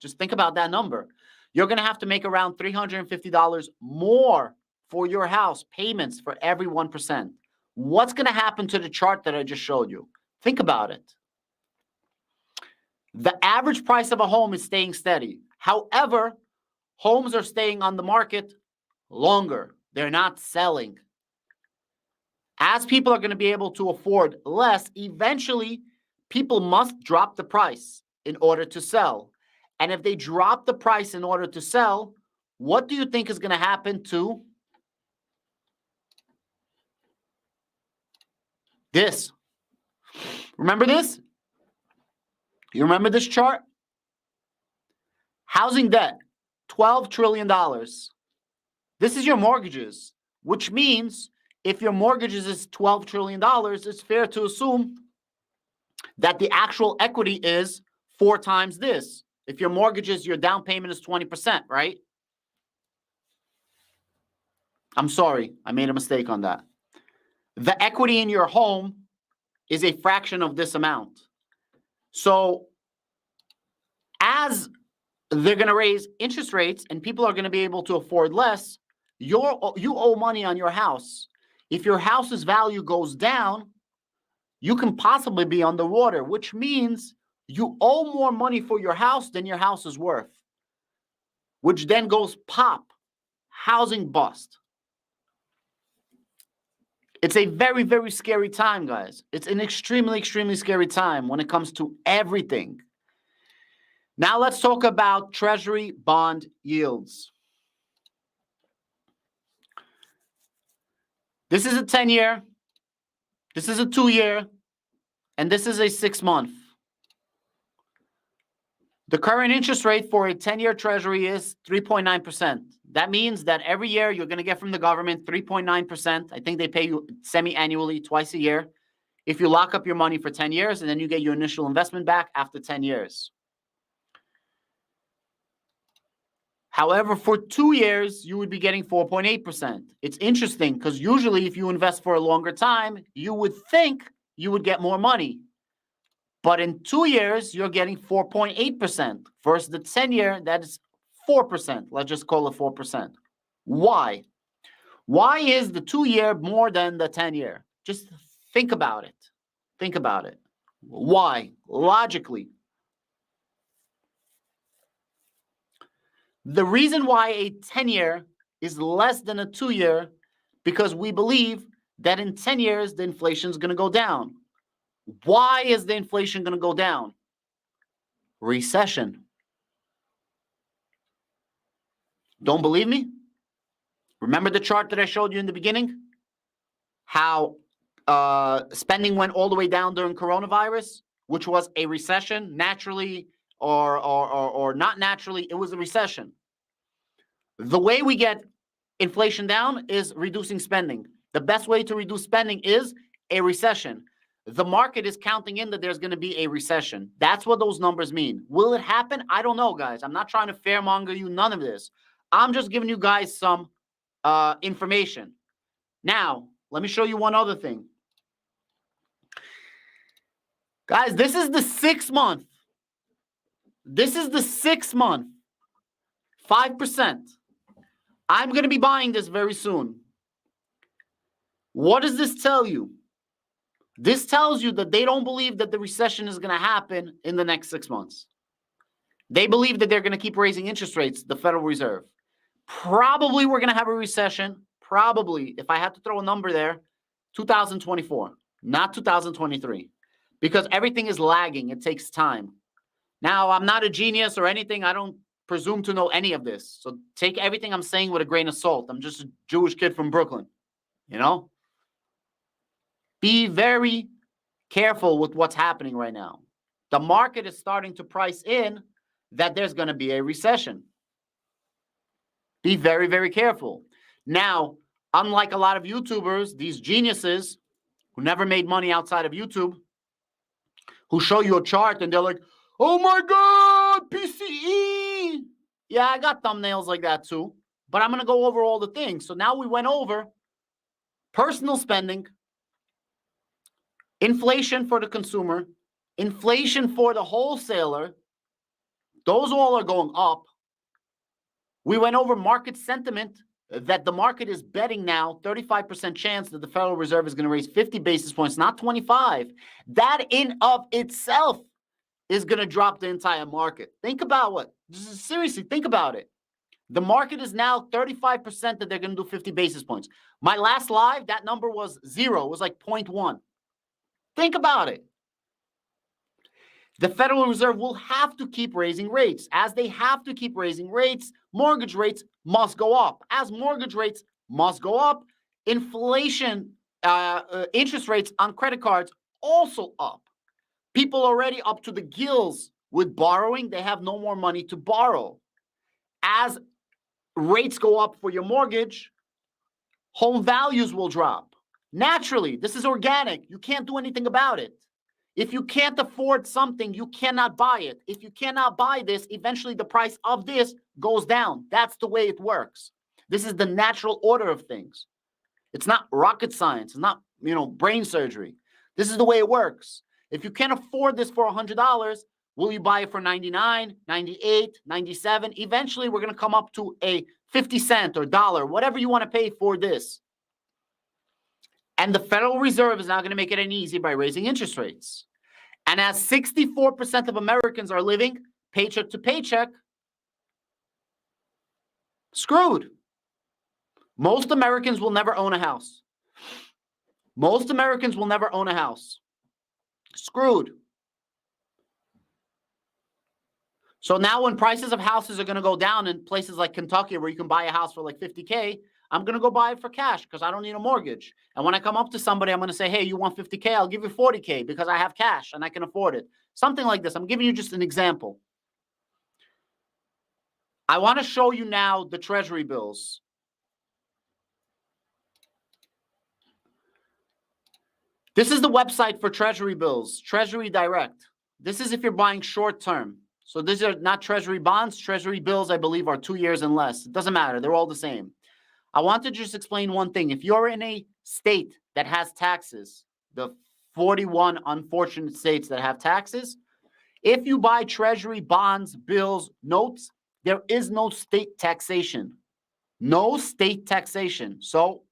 just think about that number. You're going to have to make around $350 more for your house payments for every 1%. What's going to happen to the chart that I just showed you? Think about it. The average price of a home is staying steady. However, homes are staying on the market longer. They're not selling. As people are going to be able to afford less, eventually people must drop the price in order to sell. And if they drop the price in order to sell, what do you think is going to happen to this? Remember this? You remember this chart? Housing debt, $12 trillion. This is your mortgages, which means if your mortgages is $12 trillion, it's fair to assume that the actual equity is 4 times this. If your mortgages, your down payment is 20%, right? I'm sorry, I made a mistake on that. The equity in your home is a fraction of this amount. So as they're going to raise interest rates and people are going to be able to afford less, you owe money on your house. If your house's value goes down, you can possibly be underwater, which means you owe more money for your house than your house is worth, which then goes pop, housing bust. It's a very, very scary time, guys. It's an extremely, extremely scary time when it comes to everything. Now let's talk about Treasury bond yields. This is a 10-year, this is a 2-year, and this is a 6-month. The current interest rate for a 10-year Treasury is 3.9%. That means that every year you're going to get from the government 3.9%. I think they pay you semi-annually, twice a year, if you lock up your money for 10 years, and then you get your initial investment back after 10 years. However, for 2 years, you would be getting 4.8%. It's interesting because usually if you invest for a longer time, you would think you would get more money. But in 2 years, you're getting 4.8% versus the 10-year, that is 4%. Let's just call it 4%. Why? Why is the 2-year more than the 10-year? Just think about it. Think about it. Why? Logically. The reason why a 10-year is less than a 2-year, because we believe that in 10 years, the inflation is going to go down. Why is the inflation going to go down? Recession. Don't believe me? Remember the chart that I showed you in the beginning? How spending went all the way down during coronavirus, which was a recession, naturally or not naturally, it was a recession. The way we get inflation down is reducing spending. The best way to reduce spending is a recession. The market is counting in that there's going to be a recession. That's what those numbers mean. Will it happen? I don't know, guys. I'm not trying to fearmonger you, none of this. I'm just giving you guys some information. Now, let me show you one other thing. Guys, this is the 6th month. This is the 6th month. 5%. I'm going to be buying this very soon. What does this tell you? This tells you that they don't believe that the recession is going to happen in the next 6 months. They believe that they're going to keep raising interest rates, the Federal Reserve. Probably we're going to have a recession. Probably, if I had to throw a number there, 2024, not 2023. Because everything is lagging. It takes time. Now, I'm not a genius or anything. I don't presume to know any of this. So take everything I'm saying with a grain of salt. I'm just a Jewish kid from Brooklyn, you know? Be very careful with what's happening right now. The market is starting to price in that there's going to be a recession. Be very, very careful. Now, unlike a lot of YouTubers, these geniuses who never made money outside of YouTube, who show you a chart and they're like, oh my God, PCE. Yeah, I got thumbnails like that too. But I'm going to go over all the things. So now we went over personal spending, inflation for the consumer, inflation for the wholesaler. Those all are going up. We went over market sentiment, that the market is betting now 35% chance that the Federal Reserve is going to raise 50 basis points, not 25. That in of itself is going to drop the entire market. Think about what, seriously, think about it. The market is now 35% that they're going to do 50 basis points. My last live, that number was 0. It was like 0.1. Think about it. The Federal Reserve will have to keep raising rates. As they have to keep raising rates, mortgage rates must go up. As mortgage rates must go up, inflation, interest rates on credit cards also up. People already up to the gills with borrowing. They have no more money to borrow. As rates go up for your mortgage, home values will drop. Naturally, this is organic. You can't do anything about it. If you can't afford something, you cannot buy it. If you cannot buy this, eventually the price of this goes down. That's the way it works. This is the natural order of things. It's not rocket science. It's not brain surgery. This is the way it works. If you can't afford this for $100, will you buy it for 99, 98, 97? Eventually, we're going to come up to a 50 cent or dollar, whatever you want to pay for this. And the Federal Reserve is not going to make it any easier by raising interest rates. And as 64% of Americans are living paycheck to paycheck, screwed. Most Americans will never own a house. Most Americans will never own a house. Screwed. So now when prices of houses are going to go down in places like Kentucky where you can buy a house for like $50K, I'm going to go buy it for cash because I don't need a mortgage. And when I come up to somebody, I'm going to say, hey, you want $50K? I'll give you $40K because I have cash and I can afford it. Something like this. I'm giving you just an example. I want to show you now the Treasury bills. This is the website for Treasury bills, Treasury Direct. This is if you're buying short term. So these are not Treasury bonds. Treasury bills, I believe, are 2 years and less. It doesn't matter. They're all the same. I want to just explain one thing. If you're in a state that has taxes, the 41 unfortunate states that have taxes, if you buy Treasury bonds, bills, notes, there is no state taxation. No state taxation. So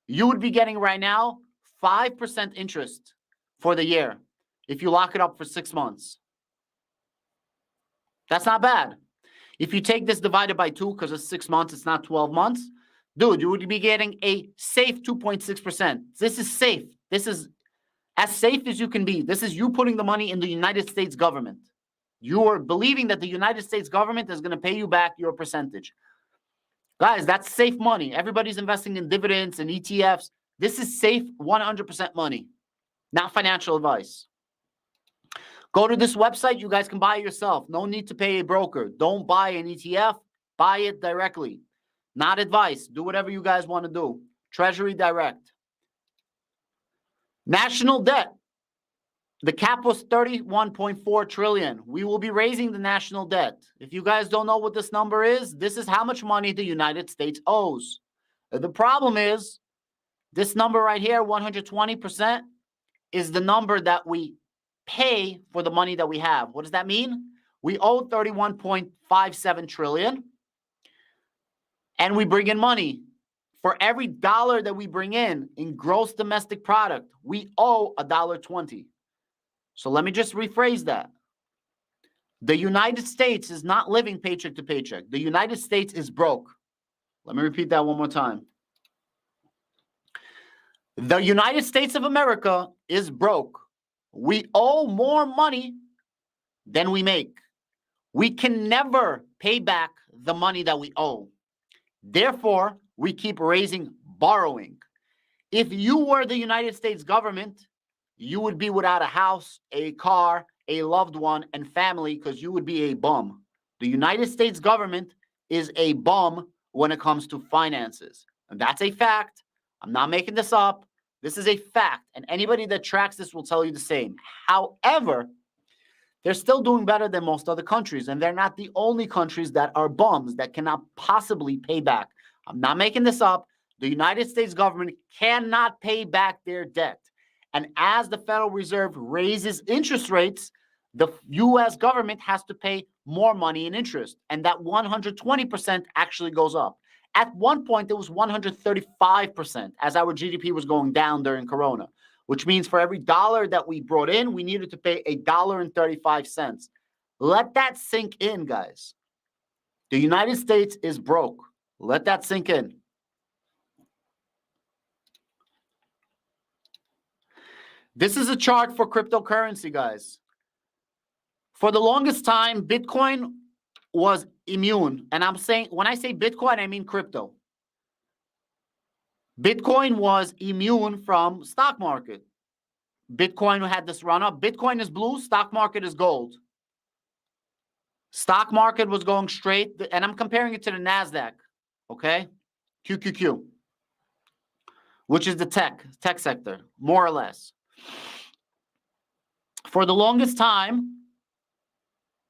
you would be getting right now 5% interest for the year if you lock it up for 6 months. That's not bad. If you take this divided by 2, because it's 6 months, it's not 12 months, dude, you would be getting a safe 2.6%. This is safe. This is as safe as you can be. This is you putting the money in the United States government. You are believing that the United States government is going to pay you back your percentage. Guys, that's safe money. Everybody's investing in dividends and ETFs. This is safe 100% money, not financial advice. Go to this website. You guys can buy it yourself. No need to pay a broker. Don't buy an ETF. Buy it directly. Not advice. Do whatever you guys want to do. Treasury Direct. National debt. The cap was 31.4 trillion. We will be raising the national debt. If you guys don't know what this number is, this is how much money the United States owes. The problem is this number right here, 120%, is the number that we pay for the money that we have. What does that mean? We owe 31.57 trillion and we bring in money. For every dollar that we bring in gross domestic product, we owe $1.20. So let me just rephrase that. The United States is not living paycheck to paycheck. The United States is broke. Let me repeat that one more time. The United States of America is broke. We owe more money than we make. We can never pay back the money that we owe. Therefore, we keep raising borrowing. If you were the United States government, you would be without a house, a car, a loved one, and family because you would be a bum. The United States government is a bum when it comes to finances. And that's a fact. I'm not making this up. This is a fact. And anybody that tracks this will tell you the same. However, they're still doing better than most other countries. And they're not the only countries that are bums that cannot possibly pay back. I'm not making this up. The United States government cannot pay back their debt. And as the Federal Reserve raises interest rates, the U.S. government has to pay more money in interest. And that 120% actually goes up. At one point, it was 135% as our GDP was going down during Corona, which means for every dollar that we brought in, we needed to pay $1.35. Let that sink in, guys. The United States is broke. Let that sink in. This is a chart for cryptocurrency, guys. For the longest time, Bitcoin was immune. And I'm saying, when I say Bitcoin, I mean crypto. Bitcoin was immune from stock market. Bitcoin had this run up. Bitcoin is blue, stock market is gold. Stock market was going straight, and I'm comparing it to the NASDAQ, okay? QQQ, which is the tech sector, more or less. For the longest time,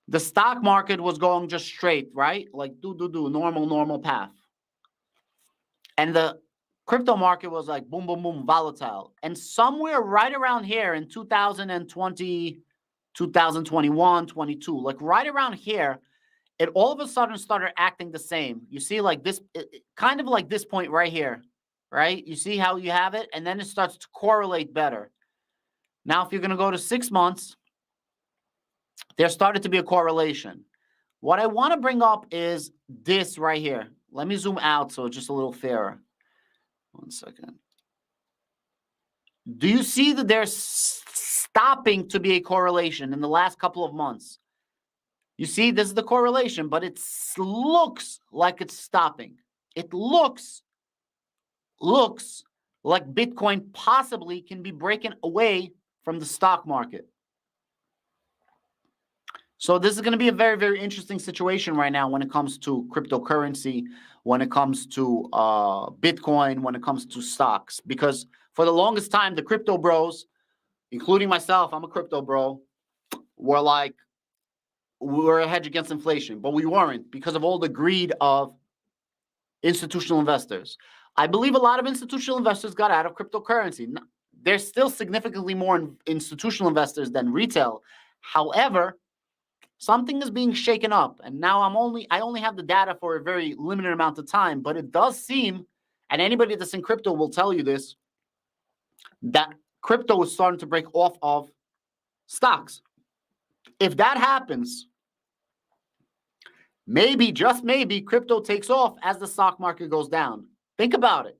the stock market was going just straight, right? Like normal path. And the crypto market was like boom, boom, boom, volatile. And somewhere right around here in 2020, 2021, 22, like right around here, it all of a sudden started acting the same. You see, like this, kind of like this point right here, right? You see how you have it? And then it starts to correlate better. Now, if you're going to go to 6 months, there started to be a correlation. What I want to bring up is this right here. Let me zoom out so it's just a little fairer. 1 second. Do you see that there's stopping to be a correlation in the last couple of months? You see, this is the correlation, but it looks like it's stopping. It looks like Bitcoin possibly can be breaking away from the stock market. So this is going to be a very, very interesting situation right now when it comes to cryptocurrency, when it comes to Bitcoin, when it comes to stocks. Because for the longest time, the crypto bros, including myself, I'm a crypto bro, were like, we were a hedge against inflation, but we weren't because of all the greed of institutional investors. I believe a lot of institutional investors got out of cryptocurrency. There's still significantly more institutional investors than retail. However, something is being shaken up, and now I only have the data for a very limited amount of time, but it does seem, and anybody that's in crypto will tell you this, that crypto is starting to break off of stocks. If that happens, maybe, just maybe, crypto takes off as the stock market goes down. Think about it.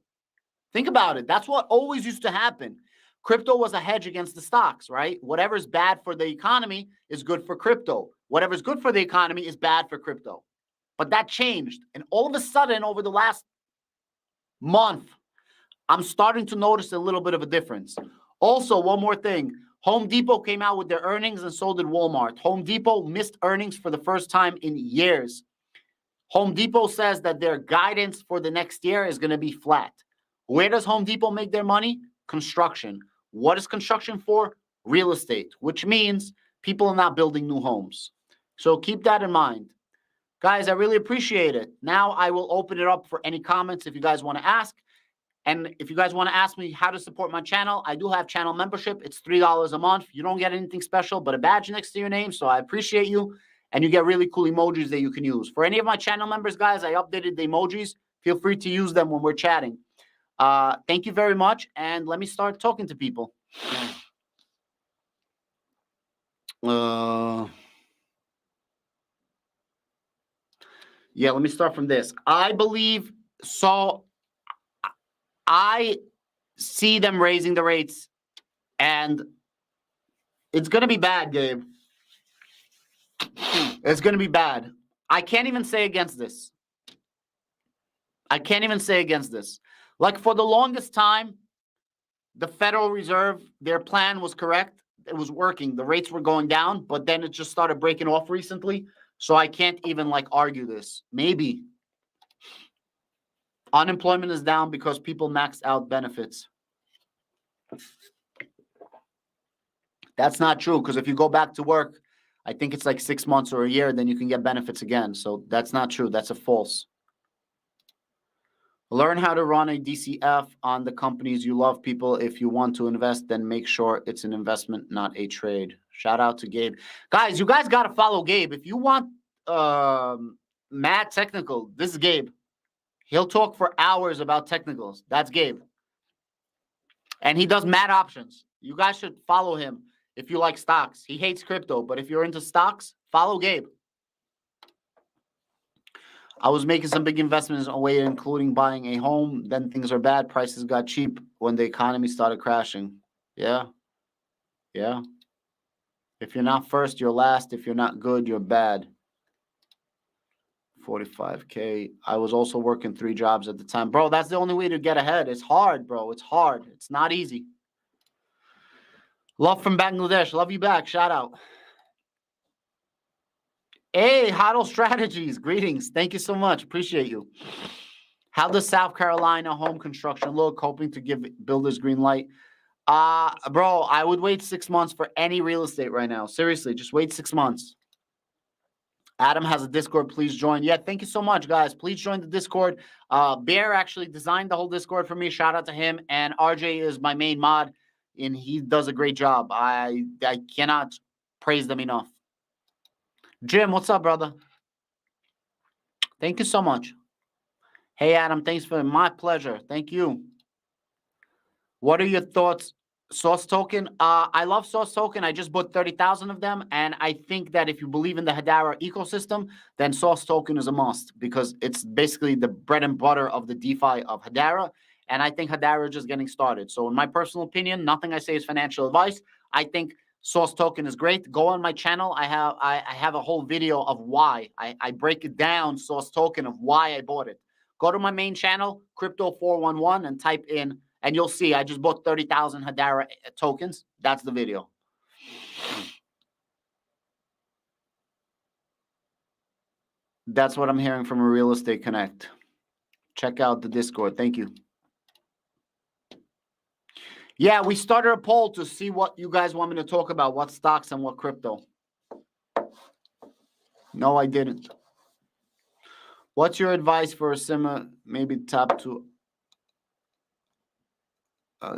Think about it. That's what always used to happen. Crypto was a hedge against the stocks, right? Whatever's bad for the economy is good for crypto. Whatever's good for the economy is bad for crypto. But that changed. And all of a sudden, over the last month, I'm starting to notice a little bit of a difference. Also, one more thing. Home Depot came out with their earnings and so did Walmart. Home Depot missed earnings for the first time in years. Home Depot says that their guidance for the next year is going to be flat. Where does Home Depot make their money? Construction. What is construction for? Real estate, which means people are not building new homes. So keep that in mind. Guys, I really appreciate it. Now I will open it up for any comments if you guys want to ask. And if you guys want to ask me how to support my channel, I do have channel membership. It's $3 a month. You don't get anything special but a badge next to your name. So I appreciate you. And you get really cool emojis that you can use. For any of my channel members, guys, I updated the emojis. Feel free to use them when we're chatting. Thank you very much. And let me start talking to people. Yeah, let me start from this. I see them raising the rates, and it's going to be bad, Gabe. It's going to be bad. I can't even say against this. Like, for the longest time, the Federal Reserve, their plan was correct. It was working. The rates were going down, but then it just started breaking off recently. So I can't even argue this. Maybe. Unemployment is down because people maxed out benefits. That's not true, because if you go back to work, I think it's like 6 months or a year, then you can get benefits again. So that's not true. That's a false. Learn how to run a DCF on the companies you love, people. If you want to invest, then make sure it's an investment, not a trade. Shout out to Gabe. Guys, you guys got to follow Gabe. If you want mad technical, this is Gabe. He'll talk for hours about technicals. That's Gabe. And he does mad options. You guys should follow him if you like stocks. He hates crypto, but if you're into stocks, follow Gabe. I was making some big investments away, including buying a home. Then things are bad. Prices got cheap when the economy started crashing. Yeah. Yeah. If you're not first, you're last. If you're not good, you're bad. 45K. I was also working 3 jobs at the time. Bro, that's the only way to get ahead. It's hard, bro. It's hard. It's not easy. Love from Bangladesh. Love you back. Shout out. Hey, Huddle Strategies. Greetings. Thank you so much. Appreciate you. How does South Carolina home construction look? Hoping to give builders green light. Bro, I would wait 6 months for any real estate right now. Seriously, just wait 6 months. Adam has a Discord. Please join. Yeah, thank you so much, guys. Please join the Discord. Bear actually designed the whole Discord for me. Shout out to him. And RJ is my main mod, and he does a great job. I cannot praise them enough. Jim, what's up, brother? Thank you so much. Hey, Adam, thanks for my pleasure. Thank you. What are your thoughts? Source token. I love Source token. I just bought 30,000 of them. And I think that if you believe in the Hedera ecosystem, then Source token is a must because it's basically the bread and butter of the DeFi of Hedera. And I think Hedera is just getting started. So in my personal opinion, nothing I say is financial advice. I think Source token is great. Go on my channel. I have a whole video of why. I break it down, Source token, of why I bought it. Go to my main channel, Crypto411, and type in, and you'll see I just bought 30,000 Hedera tokens. That's the video. That's what I'm hearing from a Real Estate Connect. Check out the Discord. Thank you. Yeah, we started a poll to see what you guys want me to talk about, what stocks and what crypto. No, I didn't. What's your advice for a similar, maybe top two?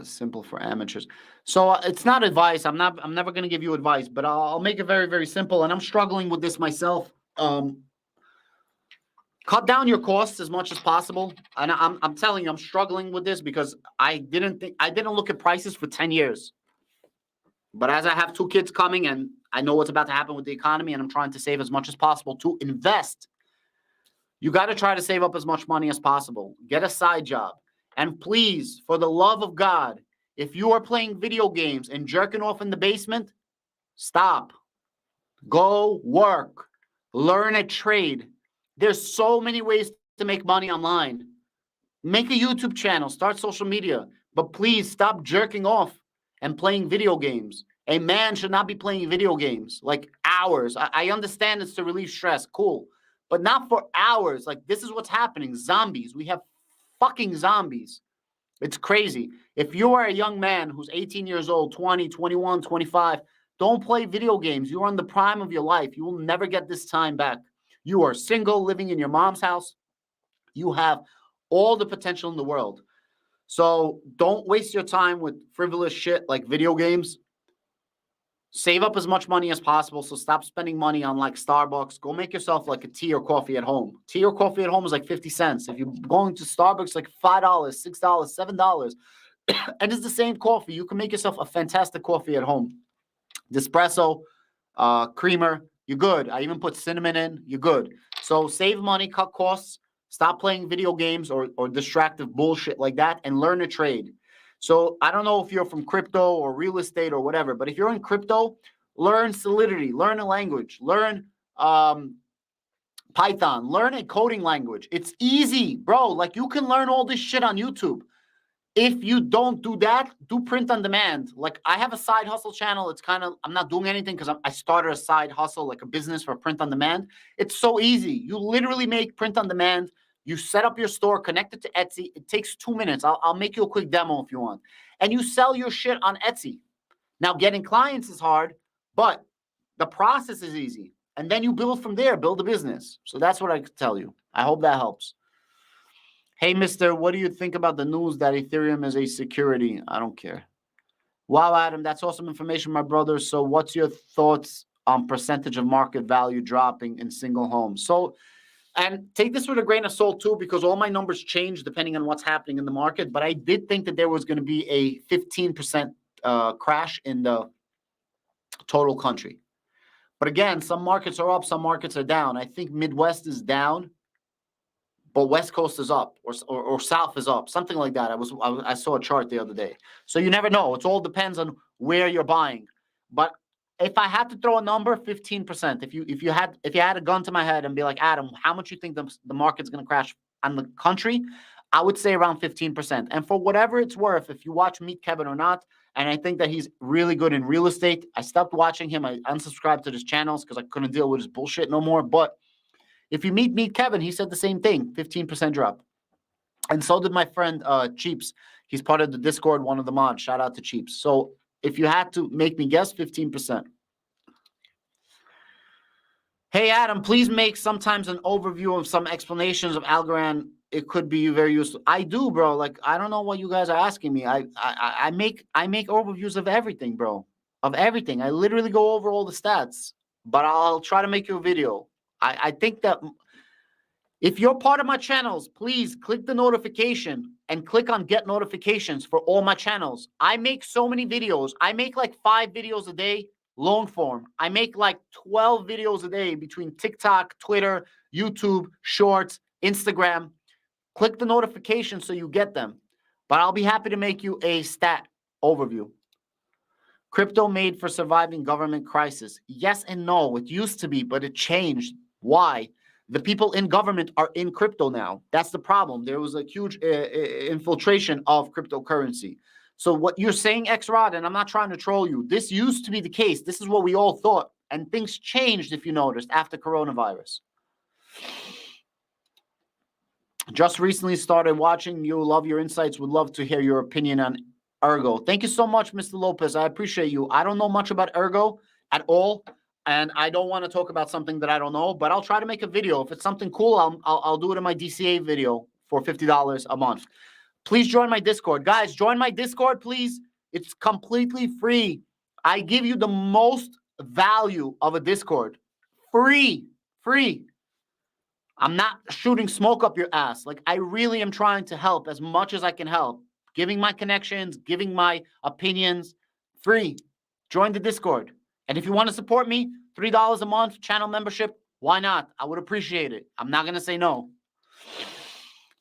Simple for amateurs. So it's not advice. I'm never going to give you advice, but I'll make it very, very simple. And I'm struggling with this myself. Cut down your costs as much as possible. And I'm telling you, I'm struggling with this because I didn't look at prices for 10 years. But as I have 2 kids coming and I know what's about to happen with the economy and I'm trying to save as much as possible to invest, you got to try to save up as much money as possible. Get a side job. And please, for the love of God, if you are playing video games and jerking off in the basement, stop. Go work. Learn a trade. There's so many ways to make money online. Make a YouTube channel. Start social media. But please stop jerking off and playing video games. A man should not be playing video games like hours. I understand it's to relieve stress. Cool. But not for hours. Like, this is what's happening. Zombies. We have fucking zombies. It's crazy. If you are a young man who's 18 years old, 20, 21, 25, don't play video games. You're on the prime of your life. You will never get this time back. You are single, living in your mom's house. You have all the potential in the world. So don't waste your time with frivolous shit like video games. Save up as much money as possible. So stop spending money on like Starbucks. Go make yourself like a tea or coffee at home. Tea or coffee at home is like 50 cents. If you're going to Starbucks, like $5, $6, $7. And it's the same coffee. You can make yourself a fantastic coffee at home. Espresso, creamer, you're good. I even put cinnamon in. You're good. So save money, cut costs, stop playing video games or distractive bullshit like that, and learn to trade. So I don't know if you're from crypto or real estate or whatever, but if you're in crypto, learn Solidity, learn a language, learn Python, learn a coding language. It's easy, bro. Like, you can learn all this shit on YouTube. If you don't do that, do print on demand. Like, I have a side hustle channel. It's kind of, I'm not doing anything because I started a side hustle, like a business for print on demand. It's so easy. You literally make print on demand. You set up your store, connect it to Etsy. It takes 2 minutes. I'll make you a quick demo if you want. And you sell your shit on Etsy. Now, getting clients is hard, but the process is easy. And then you build from there, build a business. So that's what I could tell you. I hope that helps. Hey, mister, what do you think about the news that Ethereum is a security? I don't care. Wow, Adam, that's awesome information, my brother. So what's your thoughts on percentage of market value dropping in single homes? So, and take this with a grain of salt too, because all my numbers change depending on what's happening in the market. But I did think that there was going to be a 15% crash in the total country. But again, some markets are up, some markets are down. I think Midwest is down, but West Coast is up, or South is up, something like that. I saw a chart the other day. So you never know. It all depends on where you're buying. But if I had to throw a number, 15%. If you had a gun to my head and be like, Adam, how much you think the market's going to crash on the country? I would say around 15%. And for whatever it's worth, if you watch Meet Kevin or not, and I think that he's really good in real estate, I stopped watching him. I unsubscribed to his channels because I couldn't deal with his bullshit no more. But if you meet Kevin, he said the same thing, 15% drop. And so did my friend Cheaps. He's part of the Discord, one of the mods. Shout out to Cheaps. So if you had to make me guess, 15%. Hey, Adam, please make sometimes an overview of some explanations of Algorand. It could be very useful. I do, bro. Like, I don't know what you guys are asking me. I make overviews of everything, bro. Of everything. I literally go over all the stats, but I'll try to make you a video. I think that if you're part of my channels, please click the notification and click on get notifications for all my channels. I make so many videos. I make like 5 videos a day, long form. I make like 12 videos a day between TikTok, Twitter, YouTube, Shorts, Instagram. Click the notification so you get them. But I'll be happy to make you a stat overview. Crypto made for surviving government crisis. Yes and no. It used to be, but it changed. Why? The people in government are in crypto now. That's the problem. There was a huge infiltration of cryptocurrency. So what you're saying, X-Rod, and I'm not trying to troll you, this used to be the case. This is what we all thought. And things changed, if you noticed, after coronavirus. Just recently started watching you. Love your insights. Would love to hear your opinion on Ergo. Thank you so much, Mr. Lopez. I appreciate you. I don't know much about Ergo at all. And I don't want to talk about something that I don't know, but I'll try to make a video. If it's something cool, I'll do it in my DCA video for $50 a month. Please join my Discord. Guys, join my Discord, please. It's completely free. I give you the most value of a Discord. Free. Free. I'm not shooting smoke up your ass. Like, I really am trying to help as much as I can help. Giving my connections, giving my opinions. Free. Join the Discord. And if you want to support me, $3 a month, channel membership, why not? I would appreciate it. I'm not going to say no.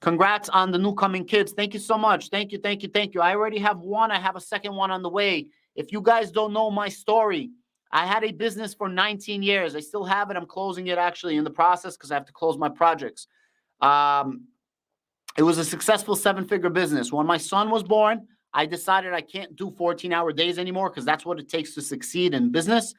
Congrats on the new coming kids. Thank you so much. Thank you, thank you, thank you. I already have one. I have a second one on the way. If you guys don't know my story, I had a business for 19 years. I still have it. I'm closing it actually in the process because I have to close my projects. It was a successful 7-figure business. When my son was born, I decided I can't do 14-hour days anymore because that's what it takes to succeed in business.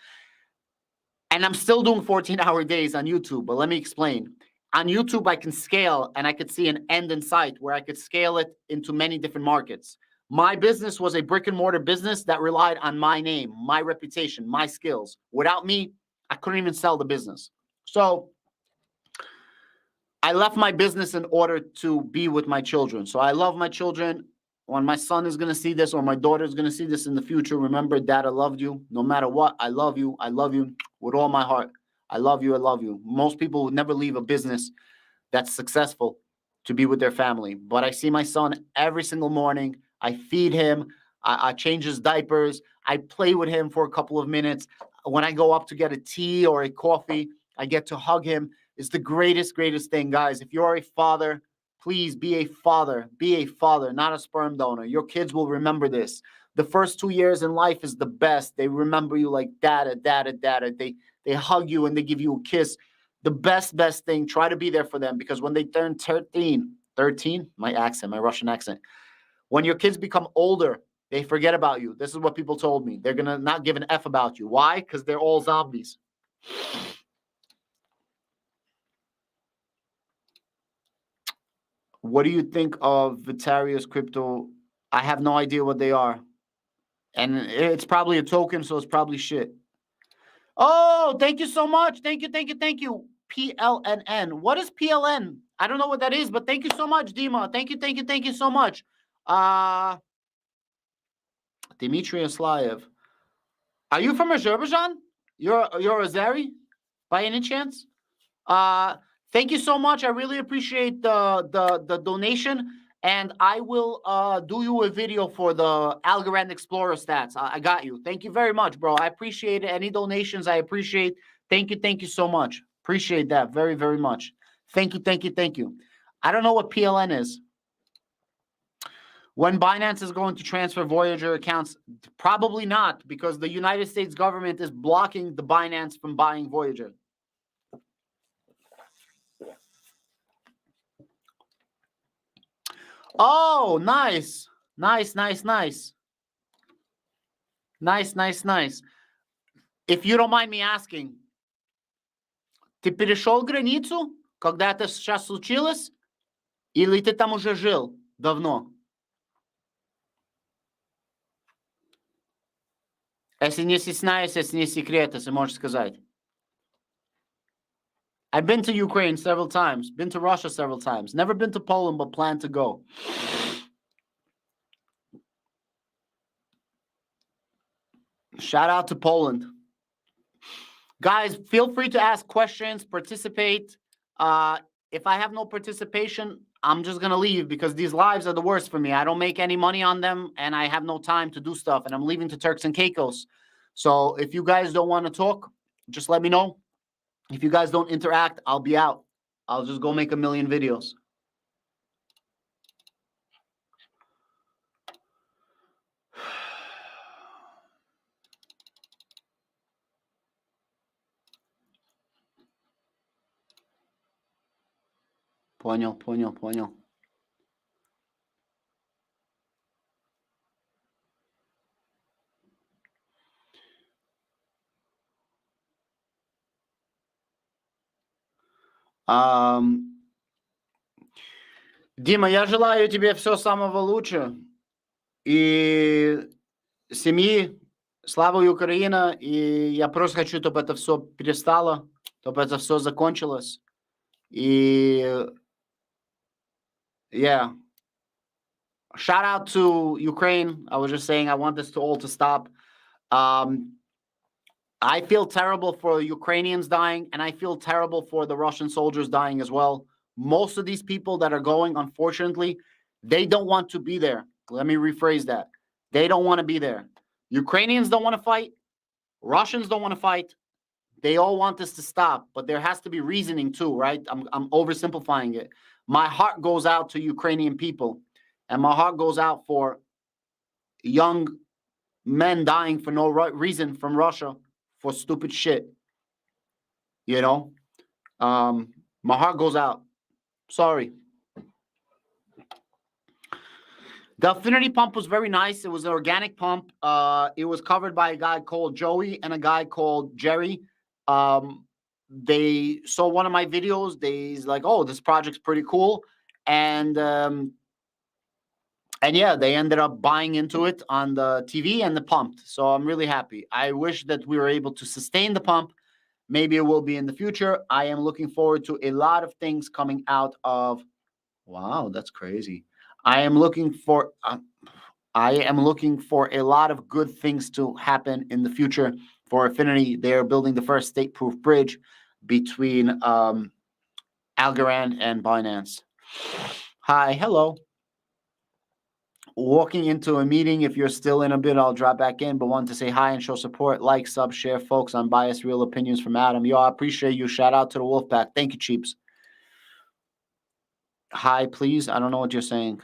And I'm still doing 14-hour days on YouTube, but let me explain. On YouTube, I can scale and I could see an end in sight where I could scale it into many different markets. My business was a brick and mortar business that relied on my name, my reputation, my skills. Without me, I couldn't even sell the business. So I left my business in order to be with my children. So I love my children. When my son is going to see this or my daughter is going to see this in the future, remember, Dad, I loved you. No matter what, I love you. I love you with all my heart. I love you. I love you. Most people would never leave a business that's successful to be with their family. But I see my son every single morning. I feed him. I change his diapers. I play with him for a couple of minutes. When I go up to get a tea or a coffee, I get to hug him. It's the greatest, greatest thing, guys. If you're a father, please be a father. Be a father, not a sperm donor. Your kids will remember this. The first 2 years in life is the best. They remember you like dada, dada, dada. They hug you and they give you a kiss. The best thing, try to be there for them because when they turn 13, my accent, my Russian accent, when your kids become older, they forget about you. This is what people told me. They're going to not give an F about you. Why? Because they're all zombies. What do you think of Vitarius crypto? I have no idea what they are. And it's probably a token, so it's probably shit. Oh, thank you so much. Thank you, thank you, thank you. PLNN. What is PLN? I don't know what that is, but thank you so much, Dima. Thank you, thank you, thank you so much. Dmitry Aslayev. Are you from Azerbaijan? You're Azeri by any chance? Thank you so much. I really appreciate the donation. And I will do you a video for the Algorand Explorer stats. I got you. Thank you very much, bro. I appreciate it. Any donations, I appreciate. Thank you so much. Appreciate that very, very much. Thank you, thank you, thank you. I don't know what PLN is. When Binance is going to transfer Voyager accounts, probably not, because the United States government is blocking the Binance from buying Voyager. Oh, nice. Nice. If you don't mind me asking, ты перешел границу, когда это сейчас случилось? Или ты там уже жил давно? Если не стесняешься, если не секрет, если можешь сказать. I've been to Ukraine several times, been to Russia several times, never been to Poland, but plan to go. Shout out to Poland. Guys, feel free to ask questions, participate. If I have no participation, I'm just going to leave because these lives are the worst for me. I don't make any money on them and I have no time to do stuff and I'm leaving to Turks and Caicos. So if you guys don't want to talk, just let me know. If you guys don't interact, I'll be out. I'll just go make a million videos. Понял. Дима, я желаю тебе всего самого лучшего. И семьи, слава Украина. И я просто хочу, чтобы это все перестало, чтобы это все закончилось. И yeah. Shout out to Ukraine. I was just saying I want this to all to stop. I feel terrible for Ukrainians dying, and I feel terrible for the Russian soldiers dying as well. Most of these people that are going, unfortunately, they don't want to be there. Let me rephrase that. They don't want to be there. Ukrainians don't want to fight. Russians don't want to fight. They all want this to stop, but there has to be reasoning too, right? I'm oversimplifying it. My heart goes out to Ukrainian people, and my heart goes out for young men dying for no reason from Russia for stupid shit. You know? My heart goes out. Sorry. The Affinity pump was very nice. It was an organic pump. It was covered by a guy called Joey and a guy called Jerry. They saw one of my videos. They's like, oh, this project's pretty cool. And yeah, they ended up buying into it on the TV and the pump. So I'm really happy. I wish that we were able to sustain the pump. Maybe it will be in the future. I am looking forward to a lot of things coming out of. Wow, that's crazy. I am looking for a lot of good things to happen in the future for Affinity. They are building the first state-proof bridge between Algorand and Binance. Hi, hello. Walking into a meeting. If you're still in a bit, I'll drop back in, but want to say hi and show support. Like, sub, share, folks. Unbiased, real opinions from Adam. Yo, I appreciate you. Shout out to the Wolfpack. Thank you, Cheeps. Hi, please. I don't know what you're saying.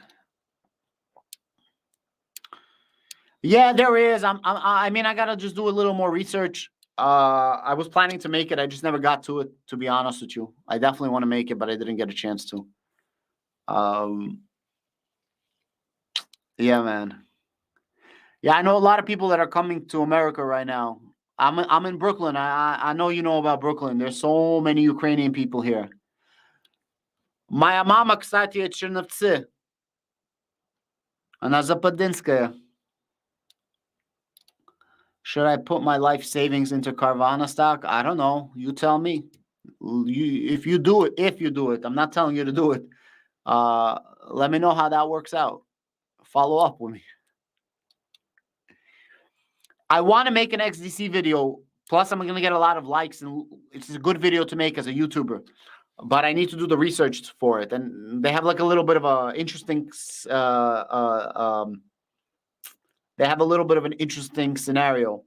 Yeah, there is. I mean, I gotta just do a little more research. I was planning to make it. I just never got to it, to be honest with you. I definitely want to make it, but I didn't get a chance to. Yeah, man. Yeah, I know a lot of people that are coming to America right now. I'm in Brooklyn. I know you know about Brooklyn. There's so many Ukrainian people here. Моя мама, кстати, из Черновцы. Она западинская. Should I put my life savings into Carvana stock? I don't know. You tell me. If you do it, I'm not telling you to do it. Let me know how that works out. Follow up with me. I want to make an XDC video. Plus, I'm going to get a lot of likes, and it's a good video to make as a YouTuber. But I need to do the research for it, and they have like a little bit of a interesting. They have a little bit of an interesting scenario.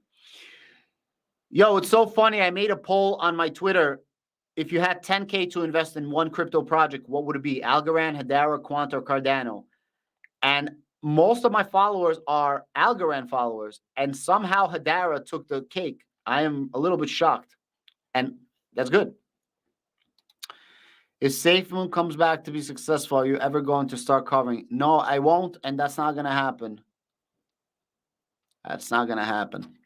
Yo, it's so funny. I made a poll on my Twitter. If you had 10K to invest in one crypto project, what would it be? Algorand, Hedera, Quant, or Cardano? And most of my followers are Algorand followers, and somehow Hedera took the cake. I am a little bit shocked, and that's good. If SafeMoon comes back to be successful, are you ever going to start covering? No, I won't, and that's not going to happen. That's not going to happen.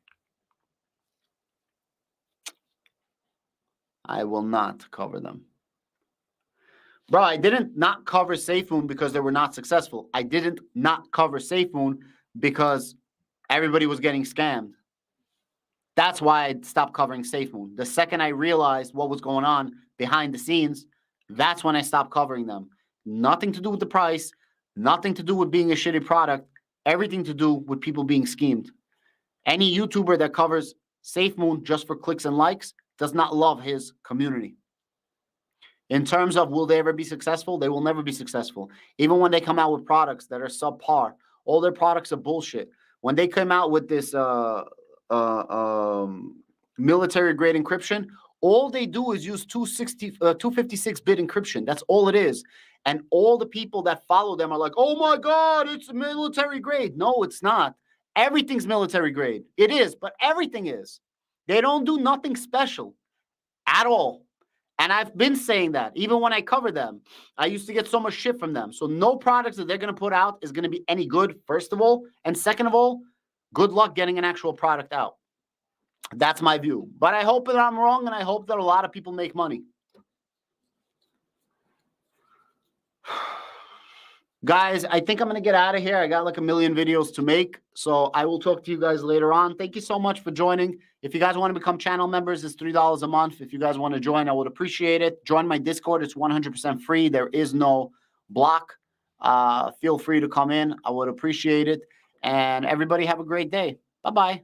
I will not cover them. Bro, I didn't not cover SafeMoon because they were not successful. I didn't not cover SafeMoon because everybody was getting scammed. That's why I stopped covering SafeMoon. The second I realized what was going on behind the scenes, that's when I stopped covering them. Nothing to do with the price, nothing to do with being a shitty product, everything to do with people being schemed. Any YouTuber that covers SafeMoon just for clicks and likes does not love his community. In terms of will they ever be successful, they will never be successful. Even when they come out with products that are subpar, all their products are bullshit. When they come out with this military grade encryption, all they do is use 256-bit encryption. That's all it is. And all the people that follow them are like, oh my God, it's military grade. No, it's not. Everything's military grade. It is, but everything is. They don't do nothing special at all. And I've been saying that even when I cover them, I used to get so much shit from them. So no products that they're going to put out is going to be any good, first of all. And second of all, good luck getting an actual product out. That's my view. But I hope that I'm wrong, and I hope that a lot of people make money. Guys, I think I'm going to get out of here. I got like a million videos to make. So I will talk to you guys later on. Thank you so much for joining. If you guys want to become channel members, it's $3 a month. If you guys want to join, I would appreciate it. Join my Discord. It's 100% free. There is no block. Feel free to come in. I would appreciate it. And everybody have a great day. Bye-bye.